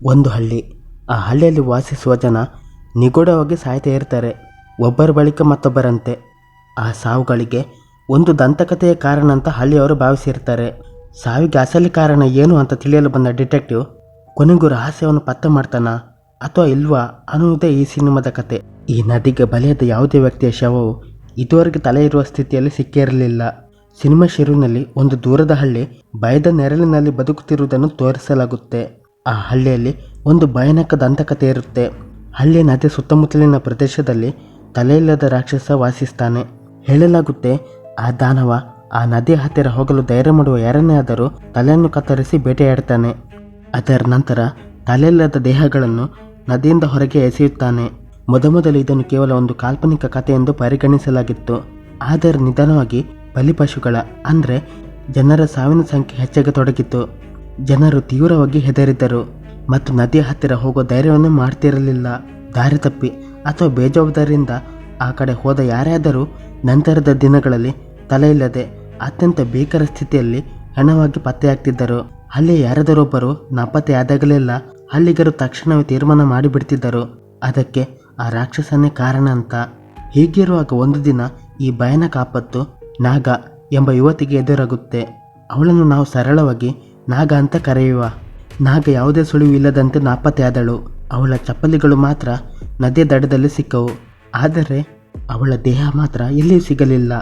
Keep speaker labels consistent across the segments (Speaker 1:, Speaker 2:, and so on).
Speaker 1: ಒಂದು ಹಳ್ಳಿ. ಆ ಹಳ್ಳಿಯಲ್ಲಿ ವಾಸಿಸುವ ಜನ ನಿಗೂಢವಾಗಿ ಸಾಯ್ತಾ ಇರ್ತಾರೆ, ಒಬ್ಬರ ಬಳಿಕ ಮತ್ತೊಬ್ಬರಂತೆ. ಆ ಸಾವುಗಳಿಗೆ ಒಂದು ದಂತಕಥೆಯ ಕಾರಣ ಅಂತ ಹಳ್ಳಿಯವರು ಭಾವಿಸಿರ್ತಾರೆ. ಸಾವಿಗೆ ಅಸಲಿ ಕಾರಣ ಏನು ಅಂತ ತಿಳಿಯಲು ಬಂದ ಡಿಟೆಕ್ಟಿವ್ ಕೊನೆಗೂ ರಹಸ್ಯವನ್ನು ಪತ್ತೆ ಮಾಡ್ತಾನ ಅಥವಾ ಇಲ್ವಾ ಅನ್ನುವುದೇ ಈ ಸಿನಿಮಾದ ಕತೆ. ಈ ನದಿಗೆ ಬಲಿಯಾದ ಯಾವುದೇ ವ್ಯಕ್ತಿಯ ಶವವು ಇದುವರೆಗೆ ತಲೆ ಇರುವ ಸ್ಥಿತಿಯಲ್ಲಿ ಸಿಕ್ಕಿರಲಿಲ್ಲ. ಸಿನಿಮಾ ಶುರುವಿನಲ್ಲಿ ಒಂದು ದೂರದ ಹಳ್ಳಿ ಭಯದ ನೆರಳಿನಲ್ಲಿ ಬದುಕುತ್ತಿರುವುದನ್ನು ತೋರಿಸಲಾಗುತ್ತೆ. ಆ ಹಳ್ಳಿಯಲ್ಲಿ ಒಂದು ಭಯಾನಕ ದಂತಕಥೆ ಇರುತ್ತೆ. ಹಳ್ಳಿಯ ನದಿ ಸುತ್ತಮುತ್ತಲಿನ ಪ್ರದೇಶದಲ್ಲಿ ತಲೆಯಿಲ್ಲದ ರಾಕ್ಷಸ ವಾಸಿಸ್ತಾನೆ. ಹೇಳಲಾಗುತ್ತೆ, ಆ ದಾನವ ಆ ನದಿಯ ಹತ್ತಿರ ಹೋಗಲು ಧೈರ್ಯ ಮಾಡುವ ಯಾರನ್ನೇ ಆದರೂ ತಲೆಯನ್ನು ಕತ್ತರಿಸಿ ಬೇಟೆಯಾಡ್ತಾನೆ. ಅದರ ನಂತರ ತಲೆಯಿಲ್ಲದ ದೇಹಗಳನ್ನು ನದಿಯಿಂದ ಹೊರಗೆ ಎಸೆಯುತ್ತಾನೆ. ಮೊದಮೊದಲು ಇದನ್ನು ಕೇವಲ ಒಂದು ಕಾಲ್ಪನಿಕ ಕಥೆ ಎಂದು ಪರಿಗಣಿಸಲಾಗಿತ್ತು. ಆದರೆ ನಿಧಾನವಾಗಿ ಬಲಿಪಶುಗಳ ಅಂದರೆ ಜನರ ಸಾವಿನ ಸಂಖ್ಯೆ ಹೆಚ್ಚಾಗತೊಡಗಿತು. ಜನರು ತೀವ್ರವಾಗಿ ಹೆದರಿದ್ದರು ಮತ್ತು ನದಿಯ ಹತ್ತಿರ ಹೋಗೋ ಧೈರ್ಯವನ್ನು ಮಾಡ್ತಿರಲಿಲ್ಲ. ದಾರಿ ತಪ್ಪಿ ಅಥವಾ ಬೇಜವಾಬ್ದಾರಿಯಿಂದ ಆ ಕಡೆ ಹೋದ ಯಾರೇ ಆದರೂ ನಂತರದ ದಿನಗಳಲ್ಲಿ ತಲೆಯಿಲ್ಲದೆ ಅತ್ಯಂತ ಭೀಕರ ಸ್ಥಿತಿಯಲ್ಲಿ ಹೆಣವಾಗಿ ಪತ್ತೆಯಾಗ್ತಿದ್ದರು. ಹಳ್ಳಿಯ ಯಾರಾದರೊಬ್ಬರು ನಾಪತ್ತೆಯಾದಾಗಲೆಲ್ಲ ಹಳ್ಳಿಗರು ತಕ್ಷಣವೇ ತೀರ್ಮಾನ ಮಾಡಿಬಿಡ್ತಿದ್ದರು ಅದಕ್ಕೆ ಆ ರಾಕ್ಷಸನೇ ಕಾರಣ ಅಂತ. ಹೀಗಿರುವಾಗ ಒಂದು ದಿನ ಈ ಭಯಾನಕ ಆಪತ್ತು ನಾಗ ಎಂಬ ಯುವತಿಗೆ ಎದುರಾಗುತ್ತೆ. ಅವಳನ್ನು ನಾವು ಸರಳವಾಗಿ ನಾಗ ಅಂತ ಕರೆಯುವ. ನಾಗ ಯಾವುದೇ ಸುಳಿವು ಇಲ್ಲದಂತೆ ನಾಪತ್ತೆಯಾದಳು. ಅವಳ ಚಪ್ಪಲಿಗಳು ಮಾತ್ರ ನದಿಯ ದಡದಲ್ಲಿ ಸಿಕ್ಕವು, ಆದರೆ ಅವಳ ದೇಹ ಮಾತ್ರ ಎಲ್ಲಿಯೂ ಸಿಗಲಿಲ್ಲ.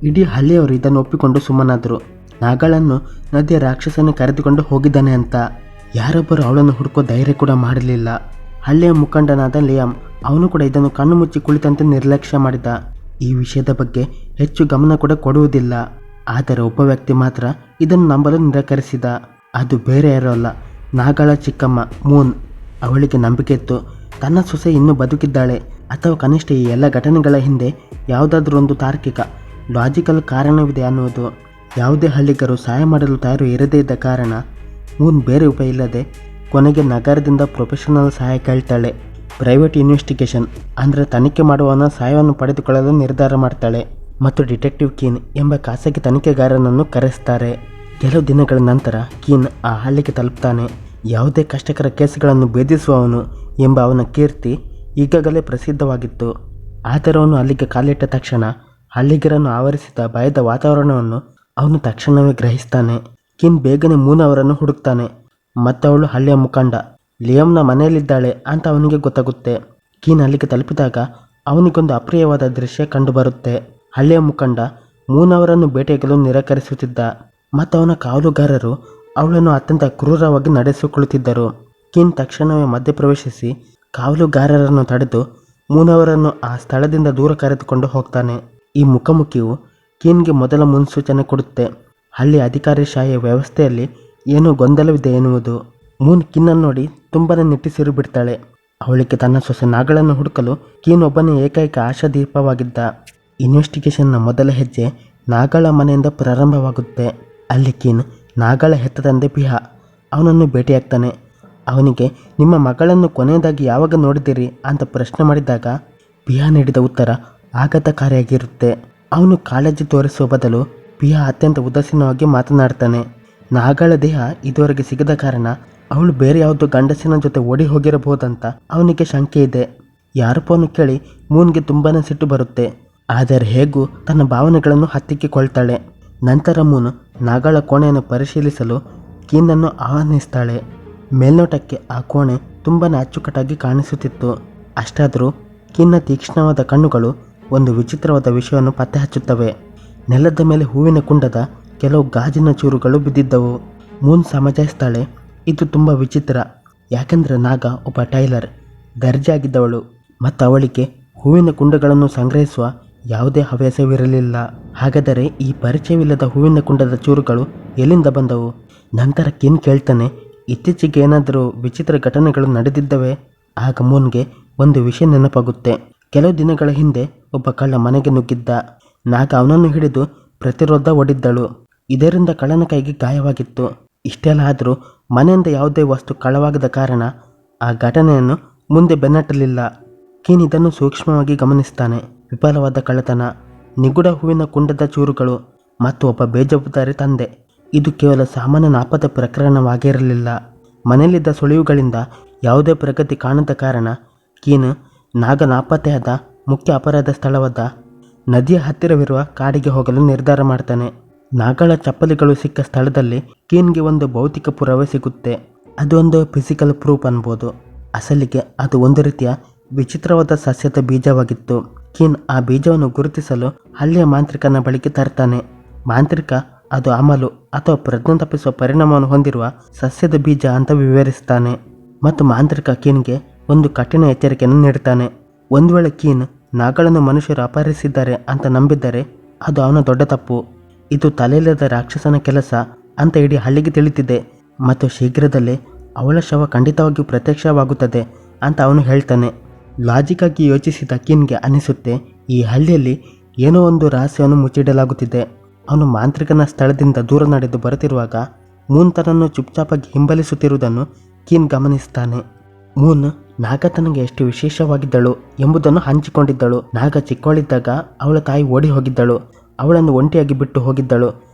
Speaker 1: ಇಡೀ ಹಳ್ಳಿಯವರು ಇದನ್ನು ಒಪ್ಪಿಕೊಂಡು ಸುಮ್ಮನಾದರು. ನಾಗಳನ್ನು ನದಿಯ ರಾಕ್ಷಸನೇ ಕರೆದುಕೊಂಡು ಹೋಗಿದ್ದಾನೆ ಅಂತ. ಯಾರೊಬ್ಬರು ಅವಳನ್ನು ಹುಡುಕೋ ಧೈರ್ಯ ಕೂಡ ಮಾಡಲಿಲ್ಲ. ಹಳ್ಳಿಯ ಮುಖಂಡನಾದ ಲಿಯಾಮ್ ಅವನು ಕೂಡ ಇದನ್ನು ಕಣ್ಣು ಮುಚ್ಚಿ ಕುಳಿತಂತೆ ನಿರ್ಲಕ್ಷ್ಯ ಮಾಡಿದ. ಈ ವಿಷಯದ ಬಗ್ಗೆ ಹೆಚ್ಚು ಗಮನ ಕೂಡ ಕೊಡುವುದಿಲ್ಲ. ಆದರೆ ಒಬ್ಬ ವ್ಯಕ್ತಿ ಮಾತ್ರ ಇದನ್ನು ನಂಬಲು ನಿರಾಕರಿಸಿದ. ಅದು ಬೇರೆ ಯಾರೂ ಅಲ್ಲ, ನಾಗಳ ಚಿಕ್ಕಮ್ಮ ಮೂನ್. ಅವಳಿಗೆ ನಂಬಿಕೆ ಇತ್ತು, ತನ್ನ ಸೊಸೆ ಇನ್ನೂ ಬದುಕಿದ್ದಾಳೆ ಅಥವಾ ಕನಿಷ್ಠ ಈ ಎಲ್ಲ ಘಟನೆಗಳ ಹಿಂದೆ ಯಾವುದಾದ್ರೂ ಒಂದು ತಾರ್ಕಿಕ ಲಾಜಿಕಲ್ ಕಾರಣವಿದೆ ಅನ್ನುವುದು. ಯಾವುದೇ ಹಳ್ಳಿಗರು ಸಹಾಯ ಮಾಡಲು ತಯಾರು ಇರದೇ ಇದ್ದ ಕಾರಣ ಮೂನ್ ಬೇರೆ ಉಪಾಯ ಇಲ್ಲದೆ ಕೊನೆಗೆ ನಗರದಿಂದ ಪ್ರೊಫೆಷನಲ್ ಸಹಾಯ ಕೇಳ್ತಾಳೆ. ಪ್ರೈವೇಟ್ ಇನ್ವೆಸ್ಟಿಗೇಷನ್ ಅಂದರೆ ತನಿಖೆ ಮಾಡುವವನ ಸಹಾಯವನ್ನು ಪಡೆದುಕೊಳ್ಳಲು ನಿರ್ಧಾರ ಮಾಡ್ತಾಳೆ ಮತ್ತು ಡಿಟೆಕ್ಟಿವ್ ಕೀನ್ ಎಂಬ ಖಾಸಗಿ ತನಿಖೆಗಾರನನ್ನು ಕರೆಸ್ತಾರೆ. ಕೆಲವು ದಿನಗಳ ನಂತರ ಕೀನ್ ಆ ಹಳ್ಳಿಗೆ ತಲುಪ್ತಾನೆ. ಯಾವುದೇ ಕಷ್ಟಕರ ಕೇಸುಗಳನ್ನು ಭೇದಿಸುವವನು ಎಂಬ ಅವನ ಕೀರ್ತಿ ಈಗಾಗಲೇ ಪ್ರಸಿದ್ಧವಾಗಿತ್ತು. ಆದರೆ ಅವನು ಅಲ್ಲಿಗೆ ಕಾಲಿಟ್ಟ ತಕ್ಷಣ ಹಳ್ಳಿಗರನ್ನು ಆವರಿಸಿದ ಭಯದ ವಾತಾವರಣವನ್ನು ಅವನು ತಕ್ಷಣವೇ ಗ್ರಹಿಸ್ತಾನೆ. ಕೀನ್ ಬೇಗನೆ ಮೂನ್ ಅವರನ್ನು ಹುಡುಕ್ತಾನೆ ಮತ್ತು ಅವಳು ಹಳ್ಳಿಯ ಮುಖಂಡ ಲಿಯಾಮ್ನ ಮನೆಯಲ್ಲಿದ್ದಾಳೆ ಅಂತ ಅವನಿಗೆ ಗೊತ್ತಾಗುತ್ತೆ. ಕೀನ್ ಅಲ್ಲಿಗೆ ತಲುಪಿದಾಗ ಅವನಿಗೊಂದು ಅಪ್ರಿಯವಾದ ದೃಶ್ಯ ಕಂಡುಬರುತ್ತೆ. ಹಳ್ಳಿಯ ಮುಖಂಡ ಮೂನ್ ಅವರನ್ನು ಭೇಟಿಯಾಗಲು ನಿರಾಕರಿಸುತ್ತಿದ್ದ ಮತ್ತು ಅವನ ಕಾವಲುಗಾರರು ಅವಳನ್ನು ಅತ್ಯಂತ ಕ್ರೂರವಾಗಿ ನಡೆಸಿಕೊಳ್ಳುತ್ತಿದ್ದರು. ಕೀನ್ ತಕ್ಷಣವೇ ಮಧ್ಯಪ್ರವೇಶಿಸಿ ಕಾವಲುಗಾರರನ್ನು ತಡೆದು ಮೂನ್ ಅವರನ್ನು ಆ ಸ್ಥಳದಿಂದ ದೂರ ಕರೆದುಕೊಂಡು ಹೋಗ್ತಾನೆ. ಈ ಮುಖಾಮುಖಿಯು ಕೀನ್ಗೆ ಮೊದಲ ಮುನ್ಸೂಚನೆ ಕೊಡುತ್ತೆ, ಹಳ್ಳಿ ಅಧಿಕಾರಿಶಾಹಿಯ ವ್ಯವಸ್ಥೆಯಲ್ಲಿ ಏನೋ ಗೊಂದಲವಿದೆ ಎನ್ನುವುದು. ಮೂನ್ ಕೀನನ್ನು ನೋಡಿ ತುಂಬನೇ ನಿಟ್ಟುಸಿರು ಬಿಡ್ತಾಳೆ. ಅವಳಿಗೆ ತನ್ನ ಸೊಸೆ ನಾಗಳನ್ನು ಹುಡುಕಲು ಕೀನ್ ಒಬ್ಬನೇ ಏಕೈಕ ಆಶಾದೀಪವಾಗಿದ್ದ. ಇನ್ವೆಸ್ಟಿಗೇಷನ್ನ ಮೊದಲ ಹೆಜ್ಜೆ ನಾಗಳ ಮನೆಯಿಂದ ಪ್ರಾರಂಭವಾಗುತ್ತೆ. ಅಲ್ಲಿ ಕೀನ್ ನಾಗಳ ಹೆತ್ತ ತಂದೆ ಪಿಹಾ ಅವನನ್ನು ಭೇಟಿಯಾಗ್ತಾನೆ. ಅವನಿಗೆ ನಿಮ್ಮ ಮಗಳನ್ನು ಕೊನೆಯದಾಗಿ ಯಾವಾಗ ನೋಡಿದಿರಿ ಅಂತ ಪ್ರಶ್ನೆ ಮಾಡಿದಾಗ ಪಿಹಾ ನೀಡಿದ ಉತ್ತರ ಆಘಾತಕಾರಿಯಾಗಿರುತ್ತೆ. ಅವನು ಕಾಳಜಿ ತೋರಿಸುವ ಬದಲು ಪಿಹಾ ಅತ್ಯಂತ ಉದಾಸೀನವಾಗಿ ಮಾತನಾಡ್ತಾನೆ. ನಾಗಳ ದೇಹ ಇದುವರೆಗೆ ಸಿಗದ ಕಾರಣ ಅವಳು ಬೇರೆ ಯಾವುದೋ ಗಂಡಸಿನ ಜೊತೆ ಓಡಿ ಹೋಗಿರಬಹುದಂತ ಅವನಿಗೆ ಶಂಕೆ ಇದೆ. ಯಾರಪ್ಪವನ್ನು ಕೇಳಿ ಮೂನ್ಗೆ ತುಂಬಾನೇ ಸಿಟ್ಟು ಬರುತ್ತೆ. ಆದರೆ ಹೇಗೂ ತನ್ನ ಭಾವನೆಗಳನ್ನು ಹತ್ತಿಕ್ಕಿಕೊಳ್ತಾಳೆ. ನಂತರ ಮೂನ್ ನಾಗಳ ಕೋಣೆಯನ್ನು ಪರಿಶೀಲಿಸಲು ಕೀನನ್ನು ಆಹ್ವಾನಿಸ್ತಾಳೆ. ಮೇಲ್ನೋಟಕ್ಕೆ ಆ ಕೋಣೆ ತುಂಬಾನೇ ಅಚ್ಚುಕಟ್ಟಾಗಿ ಕಾಣಿಸುತ್ತಿತ್ತು. ಅಷ್ಟಾದರೂ ಕೀನ್ನ ತೀಕ್ಷ್ಣವಾದ ಕಣ್ಣುಗಳು ಒಂದು ವಿಚಿತ್ರವಾದ ವಿಷಯವನ್ನು ಪತ್ತೆ ಹಚ್ಚುತ್ತವೆ. ನೆಲದ ಮೇಲೆ ಹೂವಿನ ಕುಂಡದ ಕೆಲವು ಗಾಜಿನ ಚೂರುಗಳು ಬಿದ್ದಿದ್ದವು. ಮೂನ್ ಸಮಜಾಯಿಸ್ತಾಳೆ, ಇದು ತುಂಬ ವಿಚಿತ್ರ, ಯಾಕೆಂದರೆ ನಾಗ ಒಬ್ಬ ಟೈಲರ್, ದರ್ಜಿಯಾಗಿದ್ದವಳು ಮತ್ತು ಅವಳಿಗೆ ಹೂವಿನ ಕುಂಡಗಳನ್ನು ಸಂಗ್ರಹಿಸುವ ಯಾವುದೇ ಹವ್ಯಾಸವಿರಲಿಲ್ಲ. ಹಾಗಾದರೆ ಈ ಪರಿಚಯವಿಲ್ಲದ ಹೂವಿನ ಕುಂಡದ ಚೂರುಗಳು ಎಲ್ಲಿಂದ ಬಂದವು? ನಂತರ ಕೀನ್ ಕೇಳ್ತಾನೆ, ಇತ್ತೀಚೆಗೆ ಏನಾದರೂ ವಿಚಿತ್ರ ಘಟನೆಗಳು ನಡೆದಿದ್ದವೆ? ಆಗ ಮೂನ್ಗೆ ಒಂದು ವಿಷಯ ನೆನಪಾಗುತ್ತೆ. ಕೆಲವು ದಿನಗಳ ಹಿಂದೆ ಒಬ್ಬ ಕಳ್ಳ ಮನೆಗೆ ನುಗ್ಗಿದ್ದ. ನಾಗ ಅವನನ್ನು ಹಿಡಿದು ಪ್ರತಿರೋಧ ಒಡ್ಡಿದ್ದಳು. ಇದರಿಂದ ಕಳ್ಳನ ಕೈಗೆ ಗಾಯವಾಗಿತ್ತು. ಇಷ್ಟೆಲ್ಲ ಆದರೂ ಮನೆಯಿಂದ ಯಾವುದೇ ವಸ್ತು ಕಳ್ಳವಾಗದ ಕಾರಣ ಆ ಘಟನೆಯನ್ನು ಮುಂದೆ ಬೆನ್ನಟ್ಟಲಿಲ್ಲ. ಕೀನ್ ಇದನ್ನು ಸೂಕ್ಷ್ಮವಾಗಿ ಗಮನಿಸ್ತಾನೆ. ವಿಫಲವಾದ ಕಳ್ಳತನ, ನಿಗೂಢ ಹೂವಿನ ಕುಂಡದ ಚೂರುಗಳು ಮತ್ತು ಒಬ್ಬ ಬೇಜವಾಬ್ದಾರಿ ತಂದೆ. ಇದು ಕೇವಲ ಸಾಮಾನ್ಯ ನಾಪತ್ತೆ ಪ್ರಕರಣವಾಗಿರಲಿಲ್ಲ. ಮನೆಯಲ್ಲಿದ್ದ ಸುಳಿವುಗಳಿಂದ ಯಾವುದೇ ಪ್ರಗತಿ ಕಾಣದ ಕಾರಣ ಕೀನ್ ನಾಗ ನಾಪತ್ತೆಯಾದ ಮುಖ್ಯ ಅಪರಾಧ ಸ್ಥಳವಾದ ನದಿಯ ಹತ್ತಿರವಿರುವ ಕಾಡಿಗೆ ಹೋಗಲು ನಿರ್ಧಾರ ಮಾಡ್ತಾನೆ. ನಾಗಳ ಚಪ್ಪಲಿಗಳು ಸಿಕ್ಕ ಸ್ಥಳದಲ್ಲಿ ಕೀನ್ಗೆ ಒಂದು ಭೌತಿಕ ಪುರಾವೆ ಸಿಗುತ್ತೆ. ಅದು ಒಂದು ಫಿಸಿಕಲ್ ಪ್ರೂಫ್ ಅನ್ಬೋದು. ಅಸಲಿಗೆ ಅದು ಒಂದು ರೀತಿಯ ವಿಚಿತ್ರವಾದ ಸಸ್ಯದ ಬೀಜವಾಗಿತ್ತು. ಕೀನ್ ಆ ಬೀಜವನ್ನು ಗುರುತಿಸಲು ಹಳ್ಳಿಯ ಮಾಂತ್ರಿಕನ ಬಳಿಗೆ ತರ್ತಾನೆ. ಮಾಂತ್ರಿಕ ಅದು ಅಮಲು ಅಥವಾ ಪ್ರಜ್ಞೆ ತಪ್ಪಿಸುವ ಪರಿಣಾಮವನ್ನು ಹೊಂದಿರುವ ಸಸ್ಯದ ಬೀಜ ಅಂತ ವಿವರಿಸ್ತಾನೆ. ಮತ್ತು ಮಾಂತ್ರಿಕ ಕೀನ್ಗೆ ಒಂದು ಕಠಿಣ ಎಚ್ಚರಿಕೆಯನ್ನು ನೀಡ್ತಾನೆ. ಒಂದು ವೇಳೆ ಕೀನ್ ನಾಗಳನ್ನು ಮನುಷ್ಯರು ಅಪಹರಿಸಿದ್ದಾರೆ ಅಂತ ನಂಬಿದ್ದರೆ ಅದು ಅವನ ದೊಡ್ಡ ತಪ್ಪು. ಇದು ತಲೆಯಿಲ್ಲದ ರಾಕ್ಷಸನ ಕೆಲಸ ಅಂತ ಇಡೀ ಹಳ್ಳಿಗೆ ತಿಳಿದಿದೆ ಮತ್ತು ಶೀಘ್ರದಲ್ಲೇ ಅವಳ ಶವ ಖಂಡಿತವಾಗಿಯೂ ಪ್ರತ್ಯಕ್ಷವಾಗುತ್ತದೆ ಅಂತ ಅವನು ಹೇಳ್ತಾನೆ. ಲಾಜಿಕ್ ಆಗಿ ಯೋಚಿಸಿದ ಕೀನ್ಗೆ ಅನಿಸುತ್ತೆ, ಈ ಹಳ್ಳಿಯಲ್ಲಿ ಏನೋ ಒಂದು ರಹಸ್ಯವನ್ನು ಮುಚ್ಚಿಡಲಾಗುತ್ತಿದೆ. ಅವನು ಮಾಂತ್ರಿಕನ ಸ್ಥಳದಿಂದ ದೂರ ನಡೆದು ಬರುತ್ತಿರುವಾಗ ಮೂನ್ ತನ್ನನ್ನು ಚುಪ್ಚಾಪಾಗಿ ಹಿಂಬಲಿಸುತ್ತಿರುವುದನ್ನು ಕೀನ್ ಗಮನಿಸ್ತಾನೆ. ಮೂನ್ ನಾಗ ತನಗೆ ಎಷ್ಟು ವಿಶೇಷವಾಗಿದ್ದಳು ಎಂಬುದನ್ನು ಹಂಚಿಕೊಂಡಿದ್ದಳು. ನಾಗ ಚಿಕ್ಕವಳಿದ್ದಾಗ ಅವಳ ತಾಯಿ ಓಡಿ ಹೋಗಿದ್ದಳು, ಅವಳನ್ನು ಒಂಟಿಯಾಗಿ ಬಿಟ್ಟು ಹೋಗಿದ್ದಳು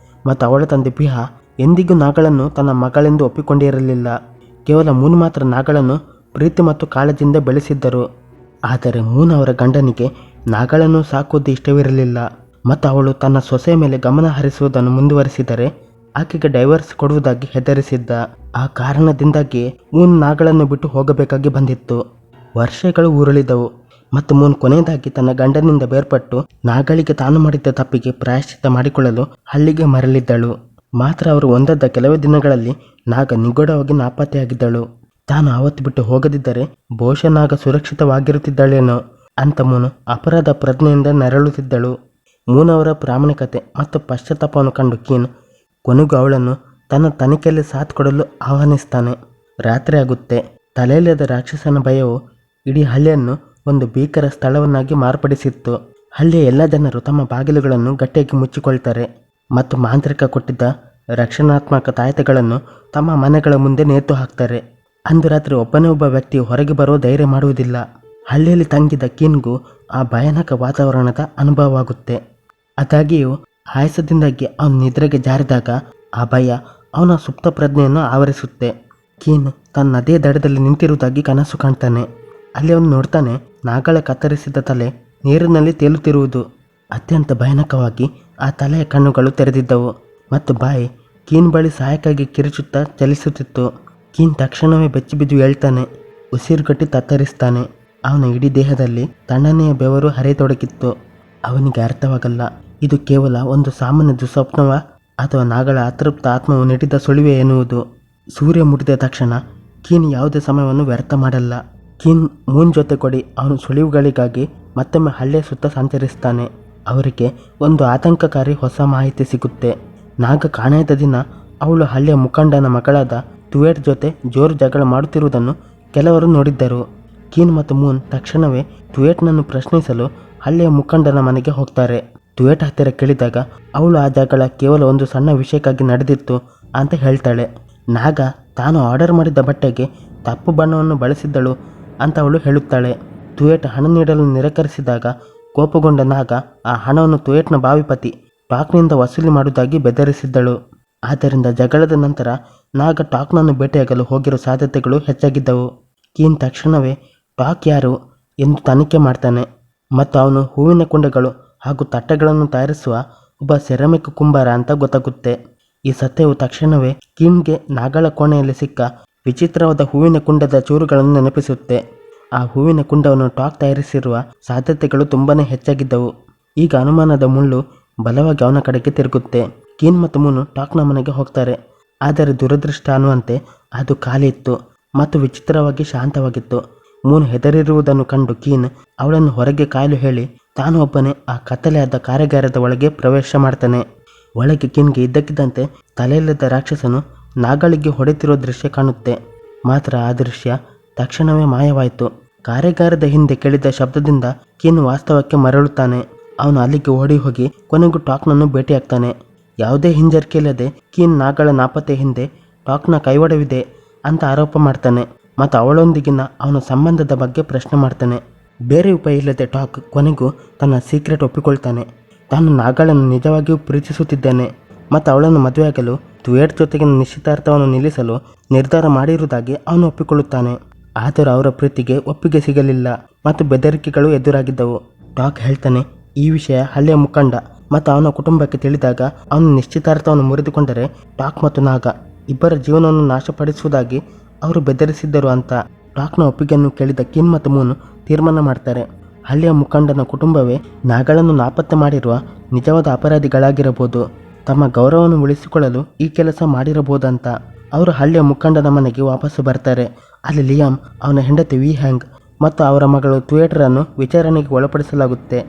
Speaker 1: ಮತ್ತು ಅವಳ ತಂದೆ ಬಿಹಾ ಎಂದಿಗೂ ನಾಗಳನ್ನು ತನ್ನ ಮಗಳೆಂದು ಒಪ್ಪಿಕೊಂಡಿರಲಿಲ್ಲ. ಕೇವಲ ಮೂನ್ ಮಾತ್ರ ನಾಗಳನ್ನು ಪ್ರೀತಿ ಮತ್ತು ಕಾಳಜಿಯಿಂದ ಬೆಳೆಸಿದ್ದರು. ಆದರೆ ಮೂನ್ ಅವರ ಗಂಡನಿಗೆ ನಾಗಳನ್ನು ಸಾಕುವುದು ಇಷ್ಟವಿರಲಿಲ್ಲ ಮತ್ತು ಅವಳು ತನ್ನ ಸೊಸೆಯ ಮೇಲೆ ಗಮನ ಹರಿಸುವುದನ್ನು ಮುಂದುವರಿಸಿದರೆ ಆಕೆಗೆ ಡೈವರ್ಸ್ ಕೊಡುವುದಾಗಿ ಹೆದರಿಸಿದ್ದ. ಆ ಕಾರಣದಿಂದಾಗಿ ಮೂನ್ ನಾಗಳನ್ನು ಬಿಟ್ಟು ಹೋಗಬೇಕಾಗಿ ಬಂದಿತ್ತು. ವರ್ಷಗಳು ಉರುಳಿದವು ಮತ್ತು ಮೂನ್ ಕೊನೆಯದಾಗಿ ತನ್ನ ಗಂಡನಿಂದ ಬೇರ್ಪಟ್ಟು ನಾಗಳಿಗೆ ತಾನು ಮಾಡಿದ್ದ ತಪ್ಪಿಗೆ ಪ್ರಾಯಶ್ಚಿತ್ತ ಮಾಡಿಕೊಳ್ಳಲು ಹಳ್ಳಿಗೆ ಮರಳಿದ್ದಳು. ಮಾತ್ರ ಅವರು ಒಂದಾದ ಕೆಲವೇ ದಿನಗಳಲ್ಲಿ ನಾಗ ನಿಗೂಢವಾಗಿ ನಾಪತ್ತೆಯಾಗಿದ್ದಳು. ತಾನು ಆವತ್ತು ಬಿಟ್ಟು ಹೋಗದಿದ್ದರೆ ಬಹುಶಃ ನಾಗ ಸುರಕ್ಷಿತವಾಗಿರುತ್ತಿದ್ದಳೇನೋ ಅಂತ ಮೂನ್ ಅಪರಾಧ ಪ್ರಜ್ಞೆಯಿಂದ ನರಳುತ್ತಿದ್ದಳು. ಮೂನ್ ಅವರ ಪ್ರಾಮಾಣಿಕತೆ ಮತ್ತು ಪಶ್ಚಾತ್ತಾಪವನ್ನು ಕಂಡು ಕೀನ್ ಕೊನೆಗೂ ಅವಳನ್ನು ತನ್ನ ತನಿಖೆಯಲ್ಲಿ ಸಾಥ್ ಕೊಡಲು ಆಹ್ವಾನಿಸ್ತಾನೆ. ರಾತ್ರಿ ಆಗುತ್ತೆ. ತಲೆಯಿಲ್ಲದ ರಾಕ್ಷಸನ ಭಯವು ಇಡೀ ಹಳ್ಳಿಯನ್ನು ಒಂದು ಭೀಕರ ಸ್ಥಳವನ್ನಾಗಿ ಮಾರ್ಪಡಿಸಿತ್ತು. ಹಳ್ಳಿಯ ಎಲ್ಲ ಜನರು ತಮ್ಮ ಬಾಗಿಲುಗಳನ್ನು ಗಟ್ಟಿಯಾಗಿ ಮುಚ್ಚಿಕೊಳ್ತಾರೆ ಮತ್ತು ಮಾಂತ್ರಿಕ ಕೊಟ್ಟಿದ್ದ ರಕ್ಷಣಾತ್ಮಕ ತಾಯತೆಗಳನ್ನು ತಮ್ಮ ಮನೆಗಳ ಮುಂದೆ ನೇತು ಹಾಕ್ತಾರೆ. ಅಂದು ರಾತ್ರಿ ಒಬ್ಬನೇ ಒಬ್ಬ ವ್ಯಕ್ತಿಯು ಹೊರಗೆ ಬರುವ ಧೈರ್ಯ ಮಾಡುವುದಿಲ್ಲ. ಹಳ್ಳಿಯಲ್ಲಿ ತಂಗಿದ ಕೀನ್ಗೂ ಆ ಭಯಾನಕ ವಾತಾವರಣದ ಅನುಭವವಾಗುತ್ತೆ. ಆದಾಗಿಯೂ ಆಯಾಸದಿಂದಾಗಿ ಅವನು ನಿದ್ರೆಗೆ ಜಾರಿದಾಗ ಆ ಭಯ ಅವನ ಸುಪ್ತ ಪ್ರಜ್ಞೆಯನ್ನು ಆವರಿಸುತ್ತೆ. ಕೀನ್ ತನ್ನ ನದಿಯ ದಡದಲ್ಲಿ ನಿಂತಿರುವುದಾಗಿ ಕನಸು ಕಾಣ್ತಾನೆ. ಅಲ್ಲಿ ಅವನು ನೋಡ್ತಾನೆ, ನಾಗಳ ಕತ್ತರಿಸಿದ ತಲೆ ನೀರಿನಲ್ಲಿ ತೇಲುತ್ತಿರುವುದು. ಅತ್ಯಂತ ಭಯಾನಕವಾಗಿ ಆ ತಲೆಯ ಕಣ್ಣುಗಳು ತೆರೆದಿದ್ದವು ಮತ್ತು ಬಾಯಿ ಕೀನ್ ಬಳಿ ಸಹಾಯಕ್ಕಾಗಿ ಕಿರುಚುತ್ತಾ ಚಲಿಸುತ್ತಿತ್ತು. ಕೀನ್ ತಕ್ಷಣವೇ ಬೆಚ್ಚಿ ಬಿದ್ದು ಹೇಳ್ತಾನೆ, ಉಸಿರುಗಟ್ಟಿ ತತ್ತರಿಸ್ತಾನೆ. ಅವನ ಇಡೀ ದೇಹದಲ್ಲಿ ತಣ್ಣನೆಯ ಬೆವರು ಹರಿಯತೊಡಗಿತ್ತು. ಅವನಿಗೆ ಅರ್ಥವಾಗಲ್ಲ, ಇದು ಕೇವಲ ಒಂದು ಸಾಮಾನ್ಯ ದುಸ್ವಪ್ನವ ಅಥವಾ ನಾಗಳ ಅತೃಪ್ತ ಆತ್ಮವು ನೀಡಿದ ಸುಳಿವೆ ಎನ್ನುವುದು. ಸೂರ್ಯ ಮುಟ್ಟಿದ ತಕ್ಷಣ ಕೀನ್ ಯಾವುದೇ ಸಮಯವನ್ನು ವ್ಯರ್ಥ ಮಾಡಲ್ಲ. ಕೀನ್ ಮೂನ್ ಜೊತೆ ಕೊಡಿ ಅವನು ಸುಳಿವುಗಳಿಗಾಗಿ ಮತ್ತೊಮ್ಮೆ ಹಳ್ಳಿಯ ಸುತ್ತ ಸಂಚರಿಸ್ತಾನೆ. ಅವರಿಗೆ ಒಂದು ಆತಂಕಕಾರಿ ಹೊಸ ಮಾಹಿತಿ ಸಿಗುತ್ತೆ. ನಾಗ ಕಾಣೆಯಾದ ದಿನ ಅವಳು ಹಳ್ಳಿಯ ಮುಖಂಡನ ಮಗಳಾದ ತುವೇಟ್ ಜೊತೆ ಜೋರು ಜಗಳ ಮಾಡುತ್ತಿರುವುದನ್ನು ಕೆಲವರು ನೋಡಿದ್ದರು. ಕೀನ್ ಮತ್ತು ಮೂನ್ ತಕ್ಷಣವೇ ತುವೇಟ್ನನ್ನು ಪ್ರಶ್ನಿಸಲು ಹಳ್ಳಿಯ ಮುಖಂಡನ ಮನೆಗೆ ಹೋಗ್ತಾರೆ. ತುವೇಟ್ ಹತ್ತಿರ ಕೇಳಿದಾಗ ಅವಳು ಆ ಜಗಳ ಕೇವಲ ಒಂದು ಸಣ್ಣ ವಿಷಯಕ್ಕಾಗಿ ನಡೆದಿತ್ತು ಅಂತ ಹೇಳ್ತಾಳೆ. ನಾಗ ತಾನು ಆರ್ಡರ್ ಮಾಡಿದ್ದ ಬಟ್ಟೆಗೆ ತಪ್ಪು ಬಣ್ಣವನ್ನು ಬಳಸಿದ್ದಳು ಅಂತ ಅವಳು ಹೇಳುತ್ತಾಳೆ. ತುವೇಟ್ ಹಣ ನೀಡಲು ನಿರಾಕರಿಸಿದಾಗ ಕೋಪಗೊಂಡ ನಾಗ ಆ ಹಣವನ್ನು ತುವೇಟ್ನ ಬಾವಿಪತಿ ಟಾಕ್ನಿಂದ ವಸೂಲಿ ಮಾಡುವುದಾಗಿ ಬೆದರಿಸಿದ್ದಳು. ಆದ್ದರಿಂದ ಜಗಳದ ನಂತರ ನಾಗ ಟಾಕ್ನನ್ನು ಭೇಟಿಯಾಗಲು ಹೋಗಿರೋ ಸಾಧ್ಯತೆಗಳು ಹೆಚ್ಚಾಗಿದ್ದವು. ಕೀನ್ ತಕ್ಷಣವೇ ಟಾಕ್ ಯಾರು ಎಂದು ತನಿಖೆ ಮಾಡ್ತಾನೆ ಮತ್ತು ಅವನು ಹೂವಿನ ಕುಂಡಗಳು ಹಾಗೂ ತಟ್ಟೆಗಳನ್ನು ತಯಾರಿಸುವ ಒಬ್ಬ ಸೆರಾಮಿಕ್ ಕುಂಬಾರ ಅಂತ ಗೊತ್ತಾಗುತ್ತೆ. ಈ ಸತ್ಯವು ತಕ್ಷಣವೇ ಕೀನ್ಗೆ ನಾಗಳ ಕೋಣೆಯಲ್ಲಿ ಸಿಕ್ಕ ವಿಚಿತ್ರವಾದ ಹೂವಿನ ಕುಂಡದ ಚೂರುಗಳನ್ನು ನೆನಪಿಸುತ್ತೆ. ಆ ಹೂವಿನ ಕುಂಡವನ್ನು ಟಾಕ್ ತಯಾರಿಸಿರುವ ಸಾಧ್ಯತೆಗಳು ತುಂಬಾನೇ ಹೆಚ್ಚಾಗಿದ್ದವು. ಈಗ ಅನುಮಾನದ ಮುಳ್ಳು ಬಲವಾಗಿ ಅವನ ಕಡೆಗೆ ತಿರುಗುತ್ತೆ. ಕೀನ್ ಮತ್ತು ಮೂನು ಟಾಕ್ನ ಮನೆಗೆ ಹೋಗ್ತಾರೆ. ಆದರೆ ದುರದೃಷ್ಟ ಅನ್ನುವಂತೆ ಅದು ಖಾಲಿ ಇತ್ತು ಮತ್ತು ವಿಚಿತ್ರವಾಗಿ ಶಾಂತವಾಗಿತ್ತು. ಮೂನ್ ಹೆದರಿರುವುದನ್ನು ಕಂಡು ಕೀನ್ ಅವಳನ್ನು ಹೊರಗೆ ಕಾಯಲು ಹೇಳಿ ತಾನು ಒಬ್ಬನೇ ಆ ಕತ್ತಲೆಯಾದ ಕಾರ್ಯಾಗಾರದ ಒಳಗೆ ಪ್ರವೇಶ ಮಾಡ್ತಾನೆ. ಒಳಗೆ ಕೀನ್ಗೆ ಇದ್ದಕ್ಕಿದ್ದಂತೆ ತಲೆಯಿಲ್ಲದ ರಾಕ್ಷಸನು ನಾಗಳಿಗೆ ಹೊಡೆತಿರೋ ದೃಶ್ಯ ಕಾಣುತ್ತೆ. ಮಾತ್ರ ಆ ದೃಶ್ಯ ತಕ್ಷಣವೇ ಮಾಯವಾಯಿತು. ಕಾರ್ಯಾಗಾರದ ಹಿಂದೆ ಕೇಳಿದ ಶಬ್ದದಿಂದ ಕೀನ್ ವಾಸ್ತವಕ್ಕೆ ಮರಳುತ್ತಾನೆ. ಅವನು ಅಲ್ಲಿಗೆ ಓಡಿ ಹೋಗಿ ಕೊನೆಗೂ ಟಾಕ್ನನ್ನು ಭೇಟಿಯಾಗ್ತಾನೆ. ಯಾವುದೇ ಹಿಂಜರಿಕೆಯಿಲ್ಲದೆ ಕೀನ್ ನಾಗಳ ನಾಪತ್ತೆ ಹಿಂದೆ ಟಾಕ್ನ ಕೈವಾಡವಿದೆ ಅಂತ ಆರೋಪ ಮಾಡ್ತಾನೆ ಮತ್ತು ಅವಳೊಂದಿಗಿನ ಅವನ ಸಂಬಂಧದ ಬಗ್ಗೆ ಪ್ರಶ್ನೆ ಮಾಡ್ತಾನೆ. ಬೇರೆ ಉಪಾಯ ಇಲ್ಲದೆ ಟಾಕ್ ಕೊನೆಗೂ ತನ್ನ ಸೀಕ್ರೆಟ್ ಒಪ್ಪಿಕೊಳ್ತಾನೆ. ತಾನು ನಾಗಳನ್ನು ನಿಜವಾಗಿಯೂ ಪ್ರೀತಿಸುತ್ತಿದ್ದೇನೆ ಮತ್ತು ಅವಳನ್ನು ಮದುವೆಯಾಗಲು ತುವೇಟ್ ಜೊತೆಗಿನ ನಿಶ್ಚಿತಾರ್ಥವನ್ನು ನಿಲ್ಲಿಸಲು ನಿರ್ಧಾರ ಮಾಡಿರುವುದಾಗಿ ಅವನು ಒಪ್ಪಿಕೊಳ್ಳುತ್ತಾನೆ. ಆದರೂ ಅವರ ಪ್ರೀತಿಗೆ ಒಪ್ಪಿಗೆ ಸಿಗಲಿಲ್ಲ ಮತ್ತು ಬೆದರಿಕೆಗಳು ಎದುರಾಗಿದ್ದವು. ಟಾಕ್ ಹೇಳ್ತಾನೆ, ಈ ವಿಷಯ ಹಳ್ಳಿಯ ಮುಖಂಡ ಮತ್ತು ಅವನ ಕುಟುಂಬಕ್ಕೆ ತಿಳಿದಾಗ ಅವನ ನಿಶ್ಚಿತಾರ್ಥವನ್ನು ಮುರಿದುಕೊಂಡರೆ ಟಾಕ್ ಮತ್ತು ನಾಗ ಇಬ್ಬರ ಜೀವನವನ್ನು ನಾಶಪಡಿಸುವುದಾಗಿ ಅವರು ಬೆದರಿಸಿದ್ದರು ಅಂತ. ಟಾಕ್ನ ಒಪ್ಪಿಗೆಯನ್ನು ಕೇಳಿದ ಕಿನ್ ಮತ್ತು ಮೂನ್ ತೀರ್ಮಾನ ಮಾಡ್ತಾರೆ. ಹಳ್ಳಿಯ ಮುಖಂಡನ ಕುಟುಂಬವೇ ನಾಗಳನ್ನು ನಾಪತ್ತೆ ಮಾಡಿರುವ ನಿಜವಾದ ಅಪರಾಧಿಗಳಾಗಿರಬಹುದು. ತಮ್ಮ ಗೌರವವನ್ನು ಉಳಿಸಿಕೊಳ್ಳಲು ಈ ಕೆಲಸ ಮಾಡಿರಬಹುದಂತ. ಅವರು ಹಳ್ಳಿಯ ಮುಖಂಡನ ಮನೆಗೆ ವಾಪಸ್ಸು ಬರ್ತಾರೆ. ಅಲ್ಲಿ ಲಿಯಾಮ್, ಅವನ ಹೆಂಡತಿ ವಿ ಹ್ಯಾಂಗ್ ಮತ್ತು ಅವರ ಮಗಳು ಥಿಯೇಟರನ್ನು ವಿಚಾರಣೆಗೆ ಒಳಪಡಿಸಲಾಗುತ್ತೆ.